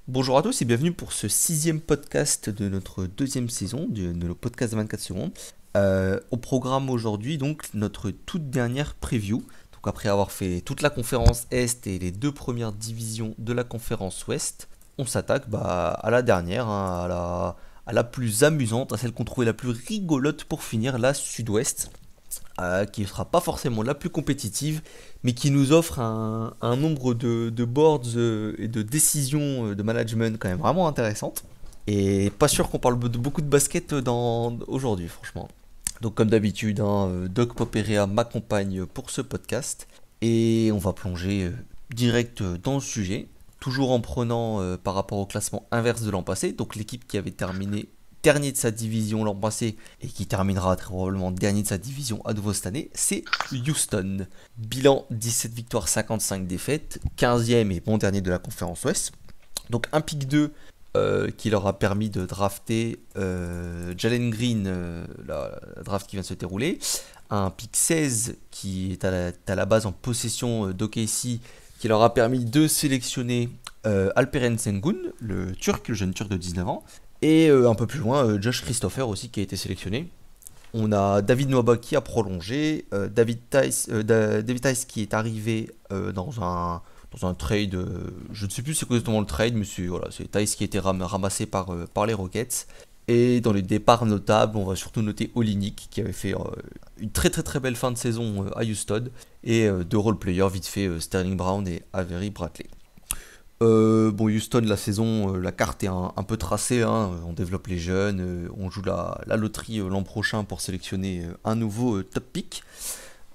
Bonjour à tous et bienvenue pour ce sixième podcast de notre deuxième saison de nos podcasts de 24 secondes. Au programme aujourd'hui, donc notre toute dernière preview. Donc après avoir fait toute la conférence Est et les deux premières divisions de la conférence Ouest, on s'attaque à la dernière, hein, à la plus amusante, à celle qu'on trouvait la plus rigolote pour finir, la Sud-Ouest, qui ne sera pas forcément la plus compétitive, mais qui nous offre un nombre de boards et de décisions de management quand même vraiment intéressantes. Et pas sûr qu'on parle de beaucoup de basket aujourd'hui, franchement. Donc comme d'habitude, hein, Doc Popérea m'accompagne pour ce podcast. Et on va plonger direct dans le sujet, toujours en prenant par rapport au classement inverse de l'an passé, donc l'équipe qui avait terminé dernier de sa division l'an passé et qui terminera très probablement dernier de sa division à nouveau cette année, c'est Houston. Bilan 17 victoires, 55 défaites, 15e et bon dernier de la conférence Ouest. Donc un pick 2 qui leur a permis de drafter Jalen Green, la draft qui vient de se dérouler. Un pick 16 qui est à la base en possession d'OKC qui leur a permis de sélectionner Alperen Sengun, le jeune turc de 19 ans. Et un peu plus loin, Josh Christopher aussi qui a été sélectionné. On a David Nwaba qui a prolongé, David Tice qui est arrivé dans un trade, je ne sais plus c'est quoi exactement le trade, mais c'est Tice qui a été ramassé par les Rockets. Et dans les départs notables, on va surtout noter Olynyk qui avait fait une très très très belle fin de saison à Houston. Et deux role-players vite fait, Sterling Brown et Avery Bradley. Houston, la saison, la carte est un peu tracée, hein. On développe les jeunes, on joue la loterie l'an prochain pour sélectionner un nouveau top pick.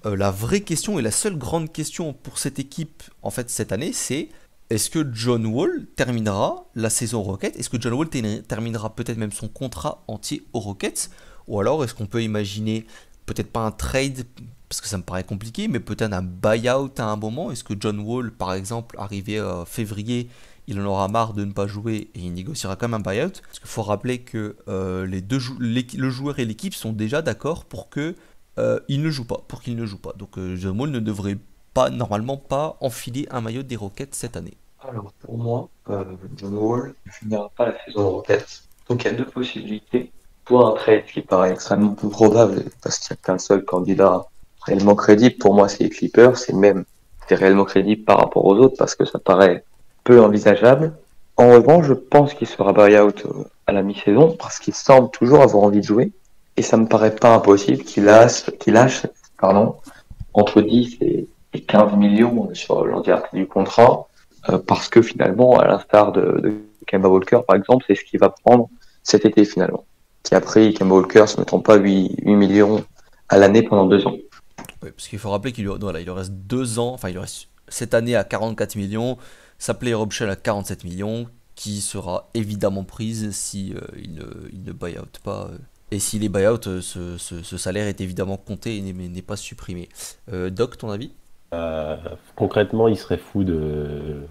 La vraie question et la seule grande question pour cette équipe en fait cette année, c'est est-ce que John Wall terminera la saison aux Rockets? Est-ce que John Wall terminera peut-être même son contrat entier aux Rockets? Ou alors est-ce qu'on peut imaginer peut-être pas un trade parce que ça me paraît compliqué, mais peut-être un buyout à un moment. Est-ce que John Wall, par exemple, arrivé à février, il en aura marre de ne pas jouer et il négociera quand même un buyout? Parce qu'il faut rappeler que le joueur et l'équipe sont déjà d'accord pour que il ne joue pas, pour qu'il ne joue pas. Donc John Wall ne devrait pas, normalement, pas enfiler un maillot des Rockets cette année. Alors pour moi, John Wall ne finira pas la saison Rockets. Donc il y a deux possibilités. Soit un trade qui paraît extrêmement peu probable, parce qu'il n'y a qu'un seul candidat réellement crédible. Pour moi, c'est les Clippers. C'est réellement crédible par rapport aux autres, parce que ça paraît peu envisageable. En revanche, je pense qu'il sera buyout à la mi-saison, parce qu'il semble toujours avoir envie de jouer. Et ça me paraît pas impossible qu'il lâche, pardon, entre 10 et 15 millions sur l'entièreté du contrat, parce que finalement, à l'instar de Kemba Walker, par exemple, c'est ce qu'il va prendre cet été finalement. Qui a pris Kemba Walker, si je ne me trompe pas, 8 millions à l'année pendant 2 ans. Ouais, parce qu'il faut rappeler il lui reste 2 ans, enfin il lui reste cette année à 44 millions, sa player option à 47 millions, qui sera évidemment prise si il ne buy out pas. Et s'il est buy out, ce salaire est évidemment compté et n'est pas supprimé. Doc, ton avis? Euh, Concrètement, il serait fou de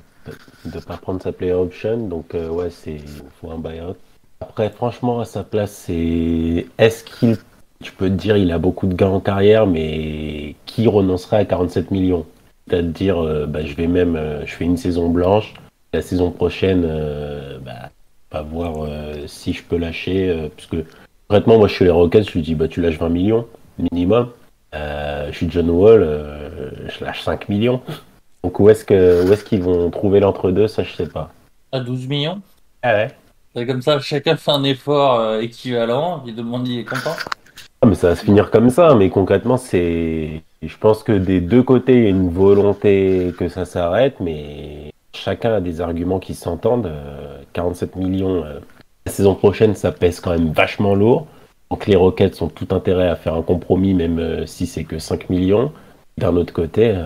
pas prendre sa player option, donc ouais, il faut un buyout. Après, franchement, à sa place, est-ce qu'il, tu peux te dire, il a beaucoup de gains en carrière, mais qui renoncerait à 47 millions? C'est-à-dire, je fais une saison blanche, la saison prochaine, pas voir si je peux lâcher, parce que concrètement, moi, je suis les Rockets, je lui dis, bah, tu lâches 20 millions minimum. Je suis John Wall, je lâche 5 millions. Donc où est-ce qu'ils vont trouver l'entre-deux, ça je sais pas. À 12 millions. Ah ouais. Et comme ça, chacun fait un effort équivalent, et tout le monde y est content. Ah, mais ça va se finir comme ça, mais concrètement, je pense que des deux côtés, il y a une volonté que ça s'arrête, mais chacun a des arguments qui s'entendent. 47 millions, la saison prochaine, ça pèse quand même vachement lourd. Donc les Rockets ont tout intérêt à faire un compromis, même si c'est que 5 millions. D'un autre côté,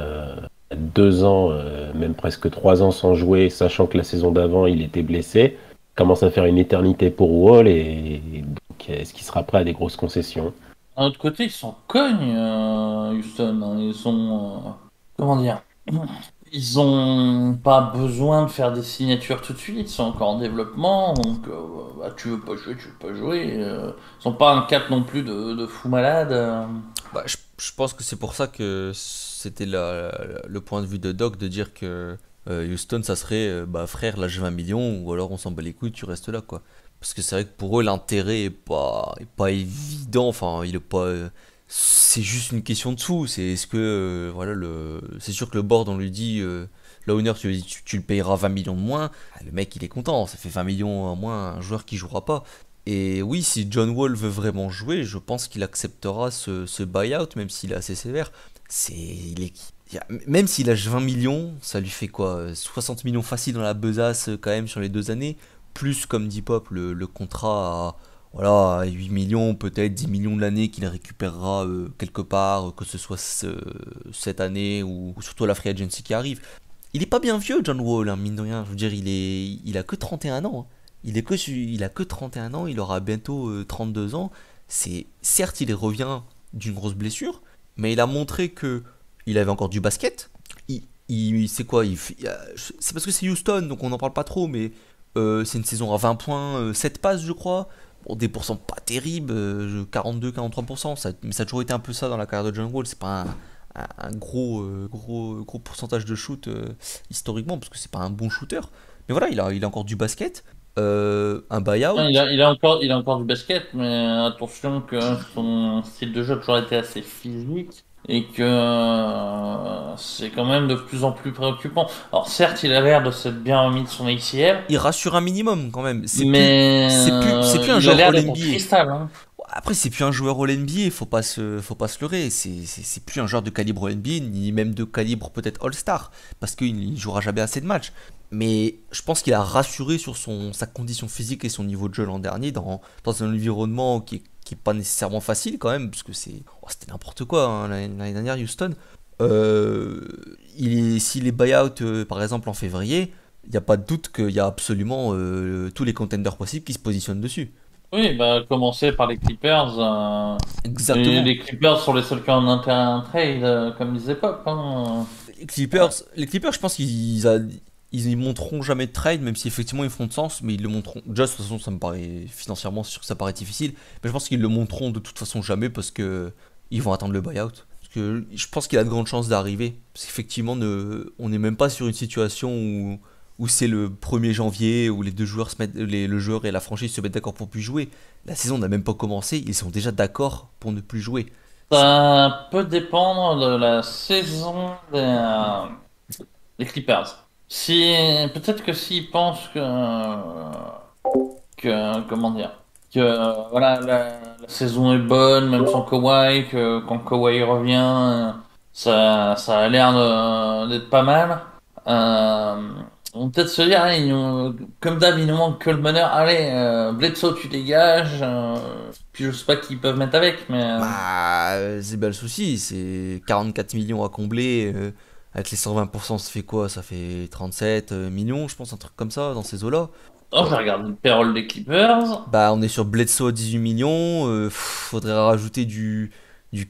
2 ans, même presque 3 ans sans jouer, sachant que la saison d'avant, il était blessé, commence à faire une éternité pour Wall, et donc est-ce qu'il sera prêt à des grosses concessions? D'un autre côté, ils s'en cognent, Houston, hein. Ils ont. Comment dire? Ils ont pas besoin de faire des signatures tout de suite, ils sont encore en développement, donc tu veux pas jouer, tu veux pas jouer. Ils sont pas un cap non plus de fou malade. Je pense que c'est pour ça que c'était le point de vue de Doc de dire que Houston, ça serait frère, lâche 20 millions, ou alors on s'en bat les couilles, tu restes là, quoi. Parce que c'est vrai que pour eux, l'intérêt est pas évident, enfin, il est pas. C'est juste une question de sous. C'est est-ce que. Voilà, c'est sûr que le board, on lui dit. L'owner, tu lui dis, tu le payeras 20 millions de moins. Le mec, il est content, ça fait 20 millions en moins un joueur qui jouera pas. Et oui, si John Wall veut vraiment jouer, je pense qu'il acceptera ce buyout, même s'il est assez sévère. Même s'il lâche 20 millions, ça lui fait quoi 60 millions facile dans la besace quand même sur les 2 années. Plus, comme dit Pop, le contrat à 8 millions, peut-être 10 millions de l'année qu'il récupérera quelque part, que ce soit cette année ou surtout la free agency qui arrive. Il est pas bien vieux, John Wall, hein, mine de rien. Je veux dire, il a que 31 ans. Hein. Il a que 31 ans, il aura bientôt 32 ans. Certes, il revient d'une grosse blessure, mais il a montré que il avait encore du basket. C'est quoi c'est parce que c'est Houston, donc on n'en parle pas trop, mais c'est une saison à 20 points, 7 passes, je crois. Bon, des pourcents pas terribles, 42-43%, mais ça a toujours été un peu ça dans la carrière de John Wall. C'est pas un gros pourcentage de shoot historiquement, parce que c'est pas un bon shooter. Mais voilà, il a encore du basket, un buyout. Il a encore du basket, mais attention que son style de jeu a toujours été assez physique et que c'est quand même de plus en plus préoccupant. Alors certes, il a l'air de s'être bien remis de son ACL, Il rassure un minimum quand même. mais C'est plus un il a joueur l'air All d'être en NBA. cristal. Hein. Après, c'est plus un joueur All NBA, faut pas se leurrer. C'est plus un joueur de calibre All NBA, ni même de calibre peut-être All-Star, parce qu'il ne jouera jamais assez de matchs. Mais je pense qu'il a rassuré sur sa condition physique et son niveau de jeu l'an dernier dans un environnement qui est pas nécessairement facile quand même, parce que c'était n'importe quoi hein, l'année dernière, Houston. S'il est buyout par exemple en février, il n'y a pas de doute qu'il y a absolument tous les contenders possibles qui se positionnent dessus. Oui, commencer par les Clippers. Exactement. Les Clippers sont les seuls qui ont un intérêt trade, comme disait Pop. Hein. Les Clippers, je pense ils montreront jamais de trade, même si effectivement ils font de sens, mais ils le montreront. Déjà, de toute façon, ça me paraît financièrement, c'est sûr que ça paraît difficile, mais je pense qu'ils le montreront de toute façon jamais parce que ils vont attendre le buyout. Parce que je pense qu'il a de grandes chances d'arriver. Parce qu'effectivement, on n'est même pas sur une situation où c'est le 1er janvier, où les deux joueurs le joueur et la franchise se mettent d'accord pour plus jouer. La saison n'a même pas commencé, ils sont déjà d'accord pour ne plus jouer. Ça peut dépendre de la saison des Clippers. Peut-être que s'ils pensent comment dire, que voilà, la saison est bonne, même sans Kawhi, que quand Kawhi revient, ça a l'air d'être pas mal. On vont peut-être se dire, allez, comme d'hab, il nous manque que le meneur. Allez, Bledsoe, tu dégages. Puis je sais pas qui ils peuvent mettre avec, mais. C'est bien le souci, c'est 44 millions à combler. Avec les 120%, ça fait quoi? Ça fait 37 millions, je pense, un truc comme ça, dans ces eaux-là. Oh, j'ai regardé le payroll des Clippers. On est sur Bledsoe à 18 millions. Faudrait rajouter du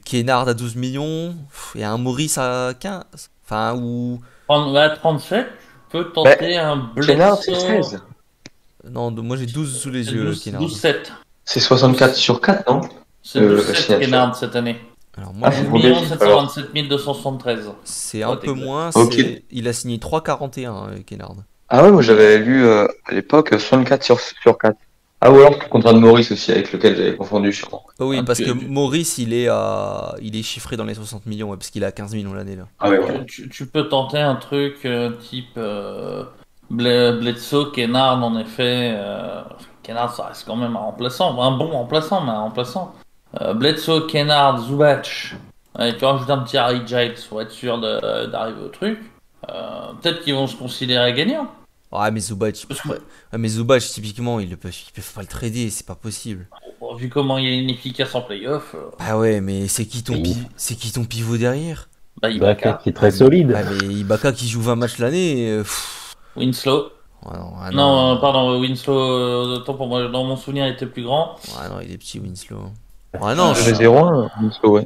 Kennard à 12 millions. Et un Maurice à 15. Enfin, ou. 37, tu peux tenter un Kennard, c'est Bledsoe. 13. Non, moi j'ai 12 sous les yeux, Kennard. 12-7. C'est 64 sur 4, non C'est 12-7 Kennard cette année. Alors moi, c'est 11 pour Davis, 727 273. c'est un peu moins. Ok. Il a signé 3,41, Kennard. Ah ouais, moi j'avais lu à l'époque 64 sur 4. Ah ou alors le contrat de Maurice aussi, avec lequel j'avais confondu sûrement. Oh oui, Ah, parce que Maurice, il est chiffré dans les 60 millions, ouais, parce qu'il a 15 millions l'année là. Ah ouais, voilà. Tu peux tenter un truc type Bledsoe, Kennard en effet. Kennard, ça reste quand même un remplaçant. Un bon remplaçant, mais un remplaçant. Bledsoe, Kennard, Zubac. Tu rajoutes un petit Harry Giles pour être sûr d'arriver au truc. Peut-être qu'ils vont se considérer gagnants. Ouais, mais Zubac, typiquement, ils peuvent pas le trader, c'est pas possible. Bon, vu comment il est inefficace en playoff, Ah ouais, mais c'est qui ton pivot derrière? Ibaka Ibaka, qui est très solide. Ah mais Ibaka qui joue 20 matchs l'année. Winslow. Ouais, non, Non, pardon, Winslow, autant pour moi, dans mon souvenir, il était plus grand. Ouais, non, il est petit Winslow. Ouais, non, J'avais 0-1, ouais. ouais,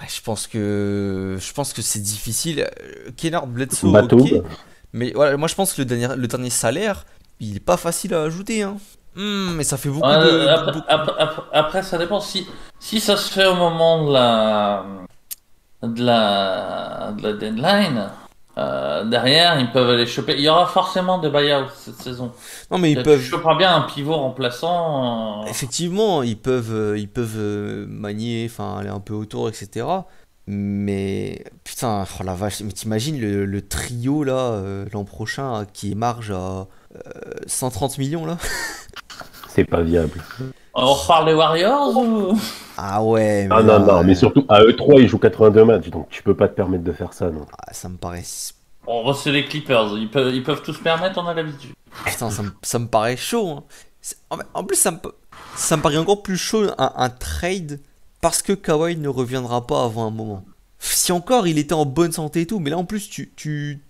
je pense que c'est difficile. Kennard, Bledsoe, Bateau. ok. Mais voilà, moi je pense que le dernier salaire, il est pas facile à ajouter. Hein. Mais ça fait beaucoup Après, ça dépend. Si ça se fait au moment de la deadline, Derrière, ils peuvent aller choper. Il y aura forcément des buyouts cette saison. Non, mais ils Tu peuvent. choperas bien un pivot remplaçant. Effectivement, ils peuvent manier, enfin, aller un peu autour, etc. Mais putain, oh la vache, mais t'imagines le trio là l'an prochain qui émarge à 130 millions là? C'est pas viable. On reparle des Warriors ou... Ah ouais, mais Ah non, là, non, mais surtout à eux 3, ils jouent 82 matchs, donc tu peux pas te permettre de faire ça, non. ça me paraît. Bon, c'est les Clippers. Ils peuvent tout se permettre, on a l'habitude. Putain, ça me paraît chaud, hein. En plus, ça me paraît encore plus chaud un trade parce que Kawhi ne reviendra pas avant un moment. Si encore il était en bonne santé et tout, mais là en plus tu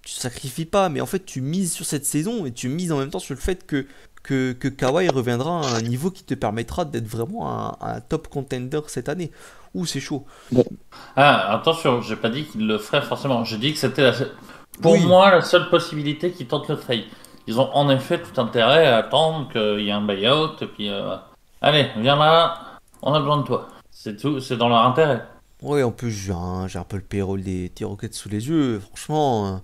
sacrifies pas, mais en fait tu mises sur cette saison et tu mises en même temps sur le fait que Kawhi reviendra à un niveau qui te permettra d'être vraiment un top contender cette année. Ouh, c'est chaud. Ah, attention, j'ai pas dit qu'ils le feraient forcément. J'ai dit que c'était pour Oui. moi la seule possibilité qui tente le trade. Ils ont en effet tout intérêt à attendre qu'il y ait un buyout et puis allez, viens là, on a besoin de toi. C'est tout, c'est dans leur intérêt. Ouais, en plus j'ai un peu le payroll des Rockets sous les yeux. Franchement,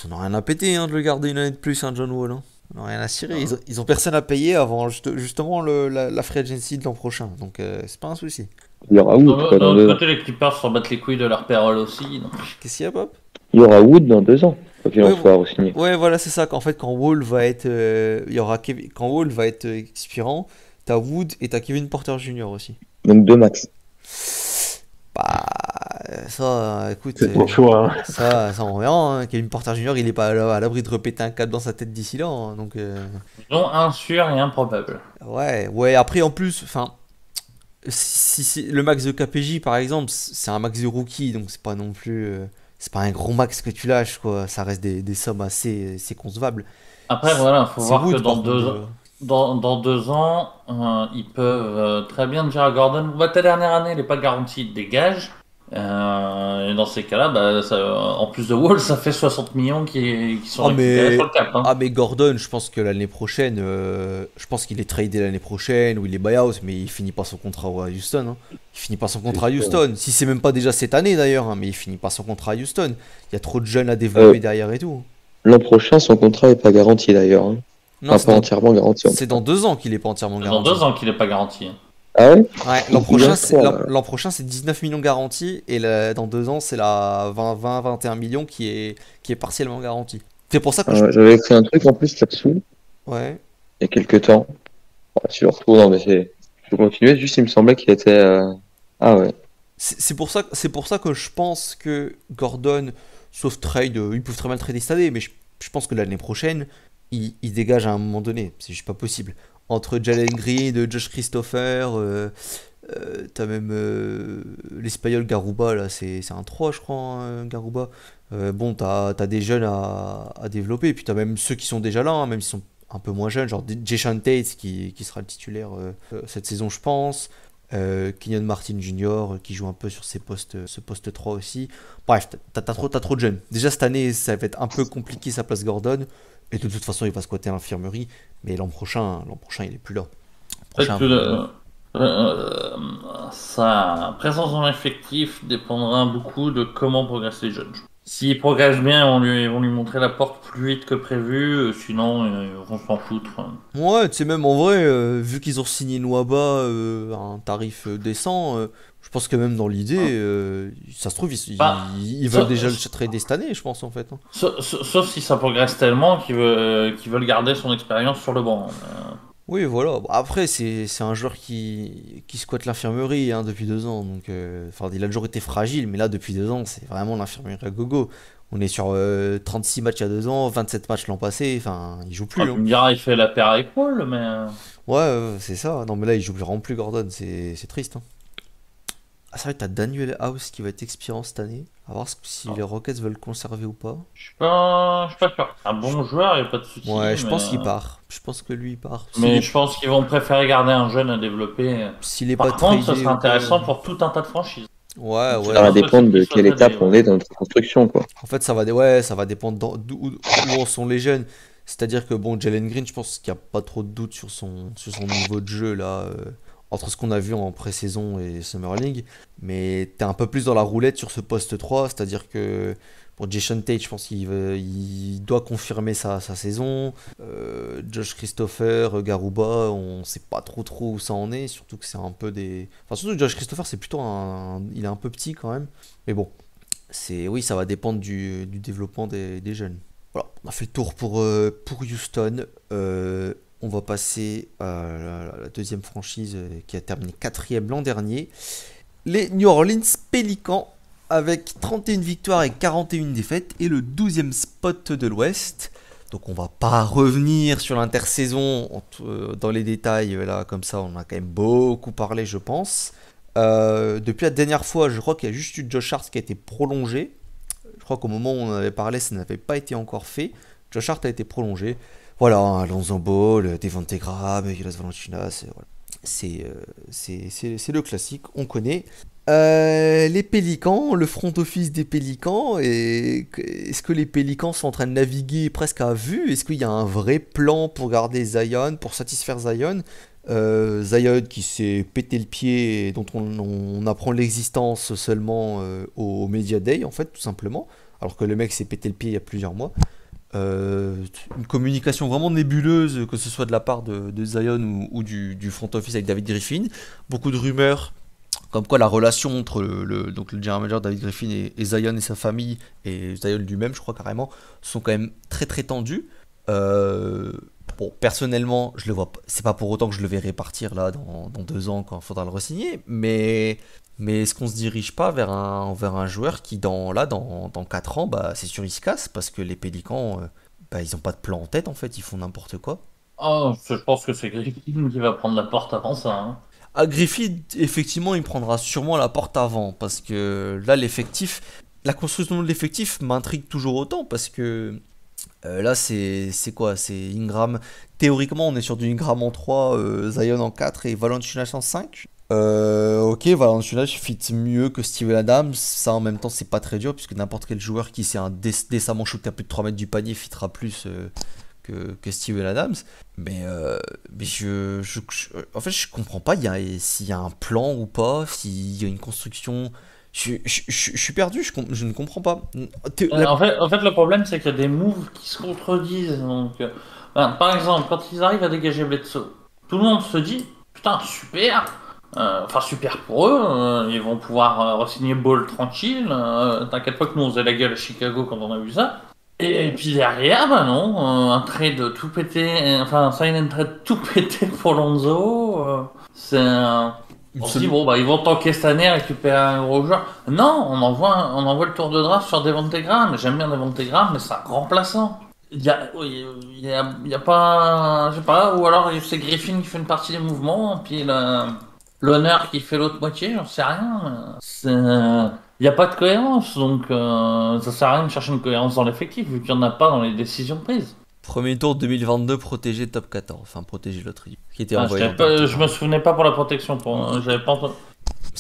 ils en ont rien à péter hein, de le garder une année de plus, hein, John Wall. Hein. Ils n'ont rien à cirer. Ils ont personne à payer avant justement la free agency de l'an prochain. Donc c'est pas un souci. Il y aura Wood, quoi, D'un dans autre 2 ans. côté, les Clippers s'en battent les couilles de leur payroll aussi. Donc... Qu'est-ce qu'il y a, Pop? Il y aura Wood dans 2 ans, quoi qu'il en Ouais, soit, re-signé. Ouais, voilà, c'est ça. Qu'en fait, quand Wall va être, il y aura quand Wall va être expirant, t'as Wood et t'as Kevin Porter Jr. aussi. Donc 2 max. Bah, ça, écoute, C'est ton choix, hein. ça on verra. Hein. Kevin Porter Jr. Il est pas à l'abri de repéter un câble dans sa tête d'ici là. Hein. Donc, Ils ont un sûr et un probable. ouais. Après, en plus, enfin, si le max de KPJ par exemple, c'est un max de rookie, donc c'est pas non plus, c'est pas un gros max que tu lâches quoi. Ça reste des sommes assez concevables. Après, voilà, faut C'est voir que Wood par contre. dans 2 ans, ils peuvent très bien dire à Gordon, bah, ta dernière année, elle n'est pas garantie, dégage. Et dans ces cas-là, bah, en plus de Wall, ça fait 60 millions qui sont Ah récupérés mais, sur le cap. Hein. ah mais Gordon, je pense que l'année prochaine, je pense qu'il est tradé l'année prochaine ou il est buyout, mais il finit pas son contrat à Houston. Hein. Il finit pas son contrat à sûr. Houston. Si c'est même pas déjà cette année d'ailleurs, hein, mais il finit pas son contrat à Houston. Il y a trop de jeunes à développer derrière et tout. L'an prochain, son contrat est pas garanti d'ailleurs. Hein. Non, Enfin, pas entièrement garanti. En tout c'est cas. dans 2 ans qu'il est pas entièrement C'est dans garanti. 2 ans qu'il n'est pas garanti. Hein. Ah ouais? Ouais, l'an Il y a prochain, c'est, trois, l'an prochain, c'est 19 millions garantis et dans 2 ans, c'est la 20-21 millions qui est partiellement garantie. C'est pour ça que J'avais écrit un truc en plus là-dessous, Ouais. il y a quelques temps. Si je le retrouve, non, mais je peux continuer, juste il me semblait qu'il était. Ah ouais. C'est pour ça que je pense que Gordon, sauf trade, ils peuvent très bien le trader cette année, mais je pense que l'année prochaine, il dégage à un moment donné. C'est juste pas possible. Entre Jalen Green, Josh Christopher, t'as même l'Espagnol Garuba, là, c'est un 3 je crois, hein, Garuba. Bon, t'as des jeunes à développer, et puis t'as même ceux qui sont déjà là, hein, même s'ils sont un peu moins jeunes, genre Jason Tate qui sera le titulaire cette saison, je pense. Kenyon Martin Jr. Qui joue un peu sur ce poste 3 aussi. Bref, t'as trop de jeunes. Déjà cette année, ça va être un peu compliqué sa place Gordon. Et de toute façon, il va squatter l'infirmerie. Mais l'an prochain, il est plus là. Peut-être que sa présence dans l'effectif dépendra beaucoup de comment progressent les jeunes. S'ils progressent bien, ils vont lui montrer la porte plus vite que prévu. Sinon, ils vont s'en foutre. Ouais, tu sais, même en vrai, vu qu'ils ont signé Nwaba à un tarif décent, je pense que même dans l'idée, ça se trouve, ils veulent déjà le trader cette année, je pense, en fait. Hein. Sauf si ça progresse tellement qu'ils veulent garder son expérience sur le banc. Oui, voilà. Bon, après, c'est un joueur qui squatte l'infirmerie hein, depuis 2 ans. Donc, enfin, il a toujours été fragile, mais là, depuis 2 ans, c'est vraiment l'infirmerie à gogo. On est sur 36 matchs il y a 2 ans, 27 matchs l'an passé. Enfin, il joue plus. Tu me diras, il fait la paire avec Paul, mais. Ouais, c'est ça. Non, mais là, il joue vraiment plus Gordon. C'est triste. Hein. Ah, c'est vrai, t'as Daniel House qui va être expirant cette année. À voir si les Rockets veulent le conserver ou pas. Je suis pas sûr. Un bon joueur, il n'y a pas de souci. Ouais, je pense qu'il part. Je pense que lui, il part. Mais je pense qu'ils vont préférer garder un jeune à développer. S'il est Par pas contre, ça tradé serait ou quoi. intéressant pour tout un tas de franchises. Ouais. Ça va dépendre de quelle étape on est dans notre construction, quoi. En fait, ça va dépendre d'où en sont les jeunes. C'est-à-dire que bon, Jalen Green, je pense qu'il n'y a pas trop de doute sur son niveau de jeu là. entre ce qu'on a vu en pré-saison et Summer League. Mais t'es un peu plus dans la roulette sur ce poste 3, c'est-à-dire que pour Jason Tate, je pense il doit confirmer sa saison. Josh Christopher, Garuba, on sait pas trop où ça en est, surtout que c'est un peu des... Enfin, surtout Josh Christopher, c'est plutôt il est un peu petit quand même. Mais bon, oui, ça va dépendre du développement des jeunes. Voilà, on a fait le tour pour Houston. On va passer à la deuxième franchise qui a terminé quatrième l'an dernier. Les New Orleans Pelicans avec 31 victoires et 41 défaites et le 12e spot de l'Ouest. Donc on va pas revenir sur l'intersaison dans les détails, là comme ça on a quand même beaucoup parlé je pense. Depuis la dernière fois je crois qu'il y a juste eu Josh Hart qui a été prolongé. Je crois qu'au moment où on en avait parlé ça n'avait pas été encore fait. Josh Hart a été prolongé. Voilà, Alonzo Ball, Devonte Graham, Jonas Valanciunas, voilà. C'est le classique, on connaît. Les Pélicans, le front office des Pélicans, est-ce que les Pélicans sont en train de naviguer presque à vue? Est-ce qu'il y a un vrai plan pour garder Zion, pour satisfaire Zion? Zion qui s'est pété le pied et dont on apprend l'existence seulement au Media Day en fait tout simplement, alors que le mec s'est pété le pied il y a plusieurs mois. Une communication vraiment nébuleuse, que ce soit de la part de Zion ou du front office avec David Griffin. Beaucoup de rumeurs, comme quoi la relation entre donc le general manager David Griffin et Zion et sa famille, et Zion lui-même, je crois carrément, sont quand même très tendues. Bon, personnellement, je le vois pas. C'est pas pour autant que je le verrai partir là dans 2 ans quand il faudra le re-signer, mais est-ce qu'on se dirige pas vers un joueur qui dans 4 ans, bah c'est sûr il se casse parce que les Pélicans, bah ils ont pas de plan en tête en fait, ils font n'importe quoi. Oh, je pense que c'est Griffin qui va prendre la porte avant ça. Hein. À Griffith, effectivement, il prendra sûrement la porte avant parce que là la construction de l'effectif m'intrigue toujours autant parce que là c'est quoi? C'est Ingram. Théoriquement, on est sur du Ingram en 3, Zion en 4 et Valanciunas en 5. Ok, Valanciunas fit mieux que Steven Adams. Ça, en même temps, c'est pas très dur puisque n'importe quel joueur qui sait décemment shooter à plus de 3 mètres du panier fitera plus que Steven Adams. Mais en fait, je comprends pas s'il y a un plan ou pas, s'il y a une construction. Je suis perdu, je ne comprends pas. En fait, le problème, c'est qu'il y a des moves qui se contredisent. Donc, par exemple, quand ils arrivent à dégager Bledsoe, tout le monde se dit, putain, super. Enfin, super pour eux. Ils vont pouvoir re-signer Ball tranquille. T'inquiète pas que nous, on faisait la gueule à Chicago quand on a vu ça. Et puis derrière, bah non, un trade tout pété, enfin, sign and trade tout pété pour Lonzo. On se dit, bon, bah, ils vont tanker cette année, récupérer un gros joueur. Non, on envoie le tour de draft sur Devonte Graham. J'aime bien Devonte Graham, mais c'est un remplaçant. Il y a pas, je sais pas, ou alors c'est Griffin qui fait une partie des mouvements, puis l'honneur qui fait l'autre moitié, j'en sais rien. Il n'y a pas de cohérence, donc ça sert à rien de chercher une cohérence dans l'effectif, vu qu'il n'y en a pas dans les décisions prises. Premier tour 2022 protégé top 14, enfin protégé loterie, qui était Ah, envoyé. je me souvenais pas pour la protection, j'avais pas entendu.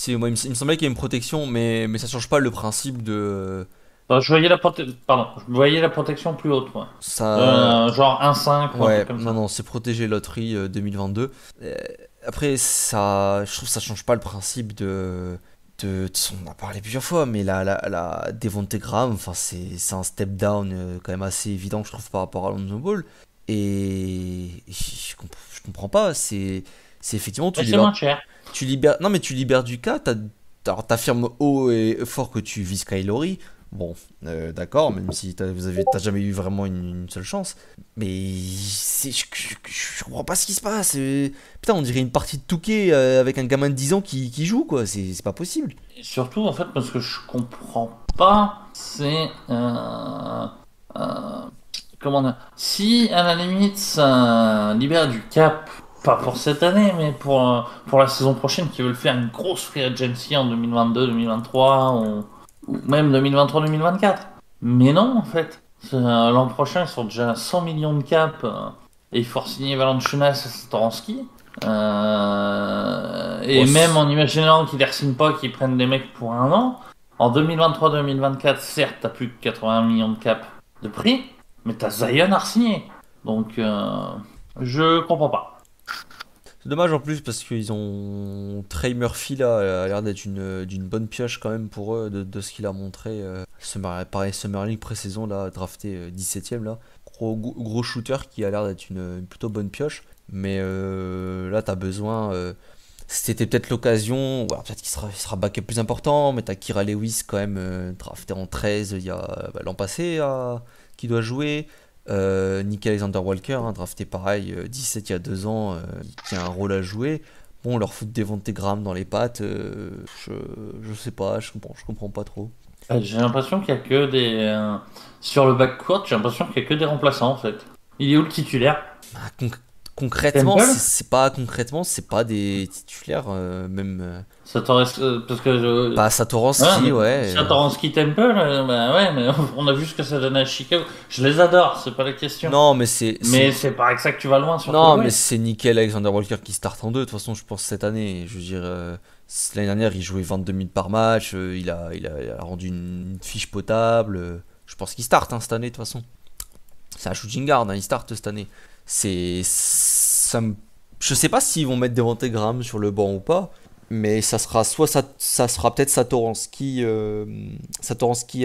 Moi, il me semblait qu'il y a une protection, mais ça change pas le principe de. Je voyais la protection plus haute, moi. Ça. Genre 1,5 ou un Ouais, truc comme ça. non, c'est protégé loterie 2022. Après, je trouve que ça change pas le principe on a parlé plusieurs fois, mais la Devonte Graham, enfin, c'est un step down quand même assez évident, je trouve, par rapport à Lonzo Ball. Et je comprends pas, c'est effectivement, C'est moins cher. non, mais tu libères du cas, alors t'affirmes haut et fort que tu vises Kyle Lowry. Bon, d'accord, même si t'as jamais eu vraiment une seule chance. Mais je comprends pas ce qui se passe. Putain, on dirait une partie de Touquet avec un gamin de 10 ans qui joue, quoi. C'est pas possible. Et surtout, en fait, parce que je comprends pas, c'est... comment dire, si à la limite ça libère du cap, pas pour cette année, mais pour la saison prochaine, qui veulent faire une grosse free agency en 2022, 2023 ou même 2023-2024. Mais non, en fait. L'an prochain, ils sont déjà à 100 millions de cap et il faut signer Valanciunas et Satoransky. Et même en imaginant qu'ils ne les re-signent pas, qu'ils prennent des mecs pour 1 an, en 2023-2024, certes, t'as plus que 80 millions de cap de prix, mais t'as Zion à re-signer. Donc, je comprends pas. C'est dommage en plus parce qu'ils ont Trey Murphy là, a l'air d'être d'une bonne pioche quand même pour eux de ce qu'il a montré. Pareil, Summer League pré-saison là, drafté 17ème là. Gros shooter qui a l'air d'être une plutôt bonne pioche. Mais là, t'as besoin. C'était peut-être l'occasion. Voilà, peut-être il sera backé plus important. Mais t'as Kira Lewis quand même drafté en 13 il y a l'an passé qui doit jouer. Nick Alexander Walker, drafté pareil 17 il y a 2 ans, qui a un rôle à jouer. Bon, leur foutre Devontae Graham dans les pattes, je sais pas, je comprends pas trop. J'ai l'impression qu'il y a que des... sur le backcourt, j'ai l'impression qu'il y a que des remplaçants en fait. Il est où le titulaire? Bah, concrètement, Temple c'est pas des titulaires, même. Parce que Pas Satoransky, ouais, ouais. Satoransky Temple, bah ouais, mais on a vu ce que ça donnait à Chicago. Je les adore, c'est pas la question. Non, mais Mais c'est pas avec ça que tu vas loin sur Non, le mais West. c'est Nickel Alexander Walker qui start en 2 de toute façon, je pense, cette année. Je veux dire, l'année dernière, il jouait 22 minutes par match, il a rendu une fiche potable. Je pense qu'il start cette année, de toute façon. C'est un shooting guard, il start cette année. Je sais pas s'ils vont mettre Devontae Graham sur le banc ou pas, mais ça sera ça sera peut-être Satoransky,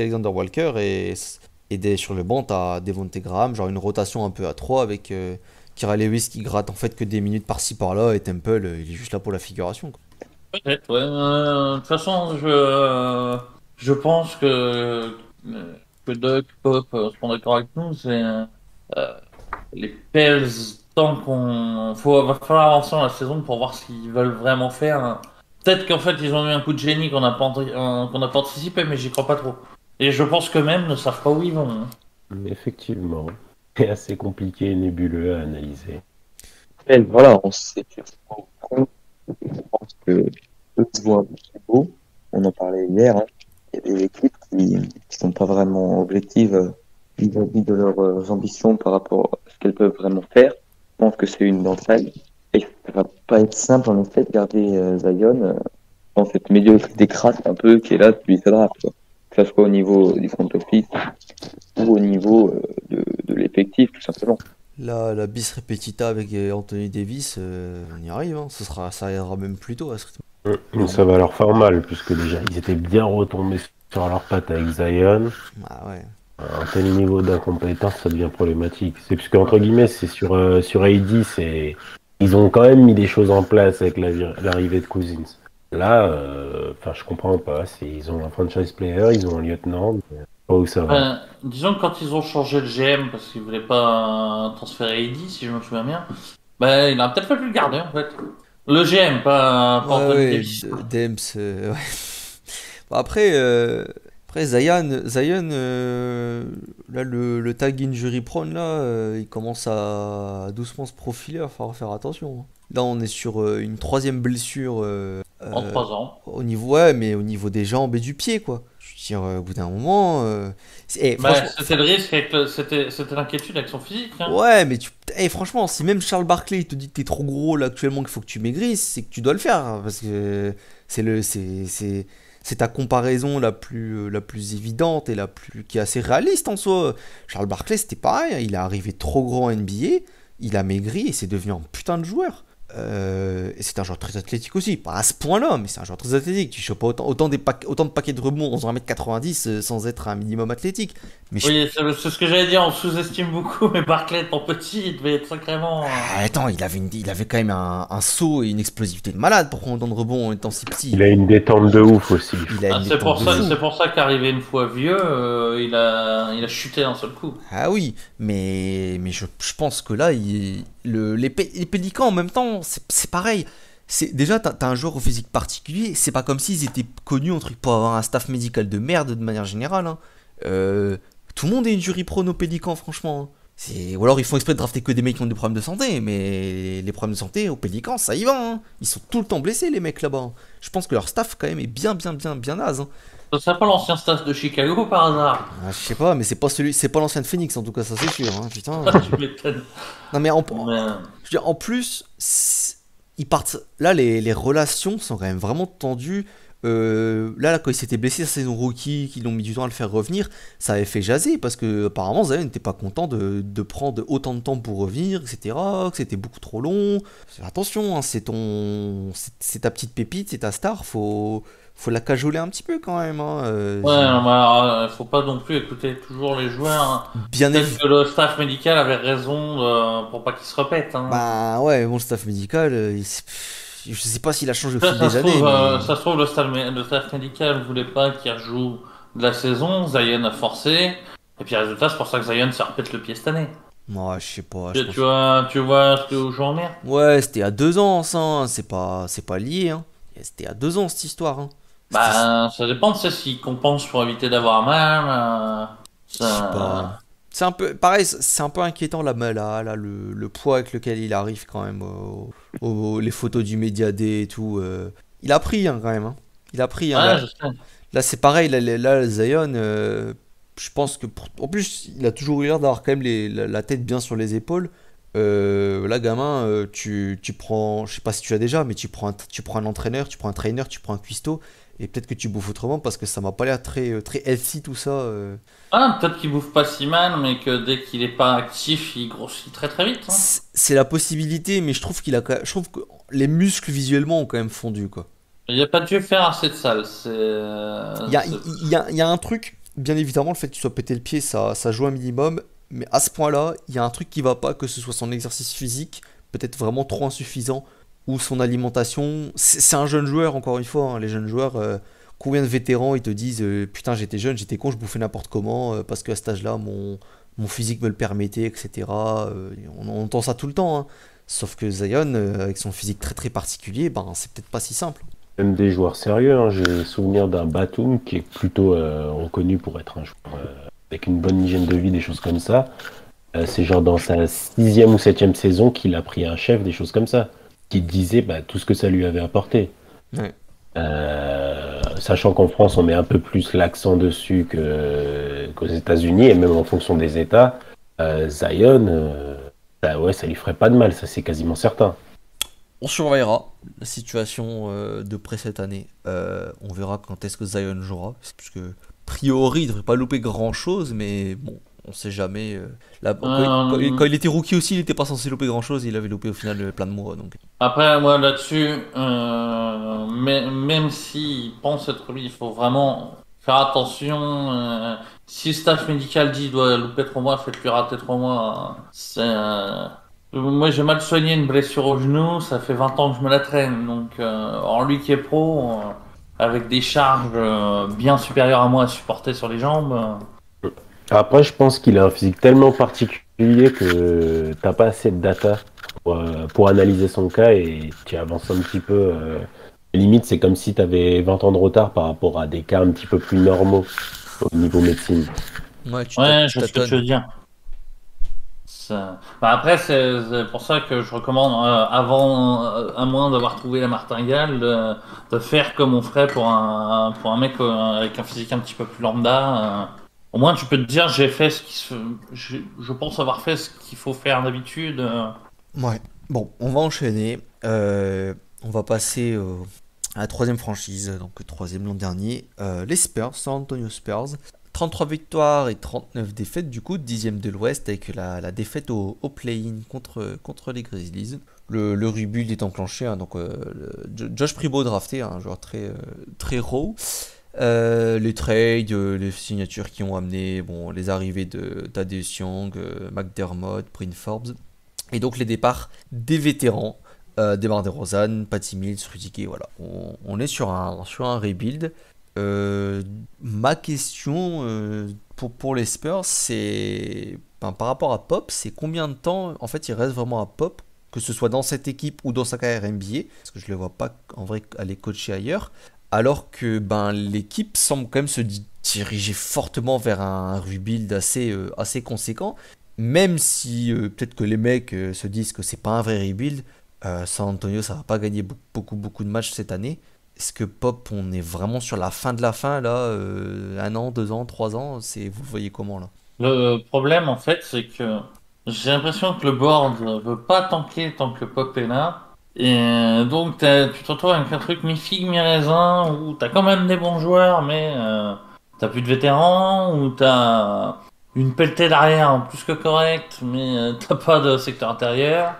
Alexander Walker sur le banc, t'as Devontae Graham, genre une rotation un peu à 3 avec Kira Lewis qui gratte en fait que des minutes par-ci par-là et Temple il est juste là pour la figuration, quoi. Peut-être, ouais. De toute façon, je pense que Doug Pop seront d'accord avec nous. C'est les Pels, tant va falloir avancer dans la saison pour voir ce qu'ils veulent vraiment faire. Peut-être qu'en fait, ils ont eu un coup de génie qu'on n'a pas anticipé, mais j'y crois pas trop. Et je pense qu'eux-mêmes ne savent pas où ils vont. Mais effectivement, c'est assez compliqué et nébuleux à analyser. Et voilà, on sait que je pense que eux jouent un petit beau. On en parlait hier. Hein. Il y a des équipes qui sont pas vraiment objectives vis-à-vis de leurs ambitions par rapport à ce qu'elles peuvent vraiment faire. Je pense que c'est une d'entre elles. Et ça va pas être simple en effet de garder Zion dans cette médiocrité crasse un peu qui est là depuis sa draft, quoi. Que ce soit au niveau du front office ou au niveau de l'effectif tout simplement. La bis repetita avec Anthony Davis, on y arrive, hein. Ça ira même plus tôt à ce rythme. Mais ça va leur faire mal, puisque déjà ils étaient bien retombés sur leurs pattes avec Zion. Ah ouais. Un tel niveau d'incompétence, ça devient problématique. C'est puisque entre guillemets, c'est sur AD, ils ont quand même mis des choses en place avec l'arrivée de Cousins. Là, je comprends pas. Ils ont un franchise player, ils ont un lieutenant. Pas où ça va. Disons que quand ils ont changé le GM parce qu'ils voulaient pas transférer AD, si je me souviens bien, il a peut-être fallu le garder en fait. Le GM, pas Anthony Davis. Dems, ouais. Bon, après Zion, là le tag injury prone là, il commence à doucement se profiler, il va falloir faire attention, hein. Là on est sur une 3e blessure En 3 ans. au niveau des jambes et du pied, quoi. Je veux dire, au bout d'un moment, franchement, C'était le risque, c'était l'inquiétude avec son physique. Hein. ouais, mais franchement, si même Charles Barkley il te dit que t'es trop gros là actuellement, qu'il faut que tu maigrisses, c'est que tu dois le faire, hein, parce que c'est ta comparaison la plus évidente et qui est assez réaliste en soi. Charles Barkley, c'était pareil, hein, il est arrivé trop gros en NBA, il a maigri et c'est devenu un putain de joueur. Et c'est un joueur très athlétique aussi, pas à ce point-là, mais c'est un joueur très athlétique. Tu chopes autant de paquets de rebonds en 1m90 sans être un minimum athlétique. Mais Oui, c'est ce que j'allais dire, on sous-estime beaucoup, mais Barkley étant petit, il devait être sacrément. Attends, il avait quand même un saut et une explosivité de malade pour prendre autant de rebonds en étant si petit. Il a une détente de ouf aussi. C'est pour ça qu'arrivé une fois vieux, il a chuté d'un seul coup. Ah oui, mais je pense que là, les Pélicans en même temps, c'est pareil. Déjà, t'as un joueur au physique particulier, c'est pas comme s'ils étaient connus pour avoir un staff médical de merde de manière générale, hein. Tout le monde est injury prone aux Pélicans, franchement, hein. Ou alors ils font exprès de drafter que des mecs qui ont des problèmes de santé, mais les problèmes de santé aux Pélicans, ça y va, hein. Ils sont tout le temps blessés, les mecs là-bas, hein. Je pense que leur staff, quand même, est bien naze, hein. Ce serait pas l'ancien staff de Chicago par hasard. Je sais pas, mais c'est pas l'ancien de Phoenix, en tout cas, ça c'est sûr, hein. Putain. Je m'étonne. Non, mais Mais, je veux dire, en plus, ils partent. Là, les relations sont quand même vraiment tendues. Là, quand il s'était blessé sa saison rookie, qu'ils ont mis du temps à le faire revenir, ça avait fait jaser parce que apparemment Zion n'était pas content de prendre autant de temps pour revenir, etc. Que c'était beaucoup trop long. Attention, hein, c'est ta petite pépite, c'est ta star, faut la cajoler un petit peu quand même. Hein, Ouais, non, mais alors, faut pas non plus écouter toujours les joueurs. Hein. bien Peut-être évidemment. que le staff médical avait raison pour pas qu'ils se répètent. Hein. Bah ouais, bon, le staff médical, je sais pas s'il a changé au Ça, fil des années, mais. ça se trouve, le staff médical voulait pas qu'il rejoue de la saison. Zion a forcé. Et puis, résultat, c'est pour ça que Zion se repète le pied cette année. Moi, je sais pas, je pense. Tu vois ce que je veux en venir? Ouais, c'était à 2 ans, ça, hein, c'est pas lié, hein. C'était à 2 ans, cette histoire, hein. Bah, ça dépend de ça, s'il compense pour éviter d'avoir mal. Je sais pas. C'est un peu, pareil, c'est un peu inquiétant là, le poids avec lequel il arrive quand même, les photos du Media Day et tout. Il a pris, hein, quand même, hein. Il a pris, hein, Ouais, là. je sais. Là, c'est pareil, là, Zion, je pense que. En plus, il a toujours eu l'air d'avoir quand même la tête bien sur les épaules. Là, gamin, tu prends. Je sais pas si tu as déjà, mais tu prends un entraîneur, tu prends un trainer, tu prends un cuistot, et peut-être que tu bouffes autrement parce que ça m'a pas l'air très healthy tout ça. Ah, peut-être qu'il bouffe pas si mal, mais que dès qu'il est pas actif, il grossit très très vite. Hein. C'est la possibilité, mais je trouve que les muscles visuellement ont quand même fondu, quoi. Il a pas dû faire assez de salles. Il y a, il y a un truc, bien évidemment, le fait que tu sois pété le pied, ça joue un minimum. Mais à ce point-là, il y a un truc qui va pas, que ce soit son exercice physique, peut-être vraiment trop insuffisant, ou son alimentation. C'est un jeune joueur, encore une fois. Hein, les jeunes joueurs, combien de vétérans ils te disent putain, j'étais jeune, j'étais con, je bouffais n'importe comment, parce qu'à cet âge-là, mon physique me le permettait, etc. On entend ça tout le temps. Hein. Sauf que Zion, avec son physique très très particulier, ben, c'est peut-être pas si simple. Même des joueurs sérieux, hein. J'ai souvenir d'un Batum qui est plutôt reconnu pour être un joueur avec une bonne hygiène de vie, des choses comme ça. C'est genre dans sa 6e ou 7e saison qu'il a pris un chef, des choses comme ça, qui disait bah, tout ce que ça lui avait apporté. Ouais. Sachant qu'en France, on met un peu plus l'accent dessus qu'aux États-Unis, et même en fonction des États, Zion, bah ouais, ça lui ferait pas de mal, ça c'est quasiment certain. On surveillera la situation de près cette année. On verra quand est-ce que Zion jouera. Puisque, a priori, il devrait pas louper grand-chose, mais bon, on sait jamais. Là, quand il était rookie aussi, il n'était pas censé louper grand-chose. Il avait loupé au final plein de mois. Donc. Après, moi là-dessus, même s'il pense être lui, il faut vraiment faire attention. Si le staff médical dit qu'il doit louper 3 mois, faites-lui rater 3 mois. Moi, j'ai mal soigné une blessure au genou, ça fait 20 ans que je me la traîne. Donc, en lui qui est pro, avec des charges bien supérieures à moi à supporter sur les jambes. Après, je pense qu'il a un physique tellement particulier que t'as pas assez de data pour analyser son cas et tu avances un petit peu. Limite, c'est comme si tu avais 20 ans de retard par rapport à des cas un petit peu plus normaux au niveau médecine. Ouais, Ouais, je sais ce que tu veux dire. Bah après, c'est pour ça que je recommande, avant, à moins d'avoir trouvé la martingale, de faire comme on ferait pour un mec avec un physique un petit peu plus lambda. Au moins, tu peux te dire, j'ai fait je pense avoir fait ce qu'il faut faire d'habitude. Ouais. Bon, on va enchaîner. On va passer à la troisième franchise, donc le troisième l'an dernier. Les Spurs, San Antonio Spurs. 33 victoires et 39 défaites, du coup, 10e de l'Ouest, avec la défaite au play-in contre les Grizzlies. Le rebuild est enclenché, hein, donc Josh Primo drafté, hein, un joueur très raw. Les trades, les signatures qui ont amené, bon, les arrivées de Thaddeus Young, McDermott, Bryn Forbes, et donc les départs des vétérans, DeMar DeRozan, Patty Mills, Rudy Gay, voilà. On est sur un rebuild. Ma question pour les Spurs, c'est par rapport à Pop, c'est combien de temps en fait il reste vraiment à Pop, que ce soit dans cette équipe ou dans sa carrière NBA, parce que je ne le vois pas en vrai aller coacher ailleurs, alors que l'équipe semble quand même se diriger fortement vers un rebuild assez conséquent, même si peut-être que les mecs se disent que c'est pas un vrai rebuild. San Antonio, ça va pas gagner beaucoup de matchs cette année. Est-ce que Pop, on est vraiment sur la fin de la fin, là, 1 an, 2 ans, 3 ans, vous le voyez comment, là? Le problème, en fait, c'est que j'ai l'impression que le board veut pas tanker tant que Pop est là. Et donc tu te retrouves avec un truc mi-figue, mi-raisin, où t'as quand même des bons joueurs, mais t'as plus de vétérans, où t'as une pelletée d'arrière plus que correcte, mais t'as pas de secteur intérieur.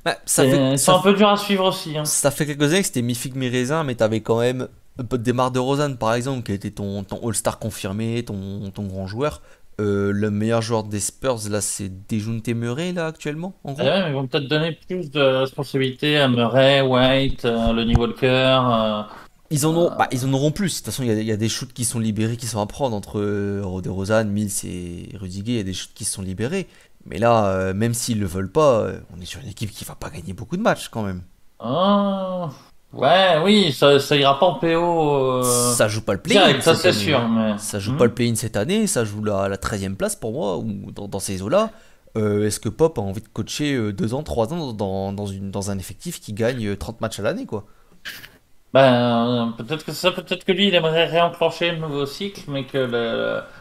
Bah, C'est un peu dur à suivre aussi. Hein. ça fait quelques années que c'était mi-figue mi-raisin, mais t'avais quand même Demar DeRozan par exemple, qui était ton All-Star confirmé, ton grand joueur. Le meilleur joueur des Spurs, là, c'est Dejounte Murray, là, actuellement, en Ah gros. ouais, mais ils vont peut-être donner plus de responsabilités à Murray, White, Lonnie Walker. Ils en auront plus. De toute façon, il y a des shoots qui sont libérés, qui sont à prendre entre DeRozan, Mills et Rudiger. Il y a des shoots qui sont libérés. Mais là, même s'ils le veulent pas, on est sur une équipe qui va pas gagner beaucoup de matchs quand même. Ah, ouais, oui, ça ira pas en PO Ça joue pas le play-in direct, ça cette c'est année. sûr. Mais... Ça joue pas le play-in cette année, ça joue la 13e place pour moi, ou dans ces eaux-là. Est-ce que Pop a envie de coacher 2 ans, 3 ans dans un effectif qui gagne 30 matchs à l'année, quoi? Ben, peut-être que ça, peut-être que lui, il aimerait réenclencher le nouveau cycle, mais que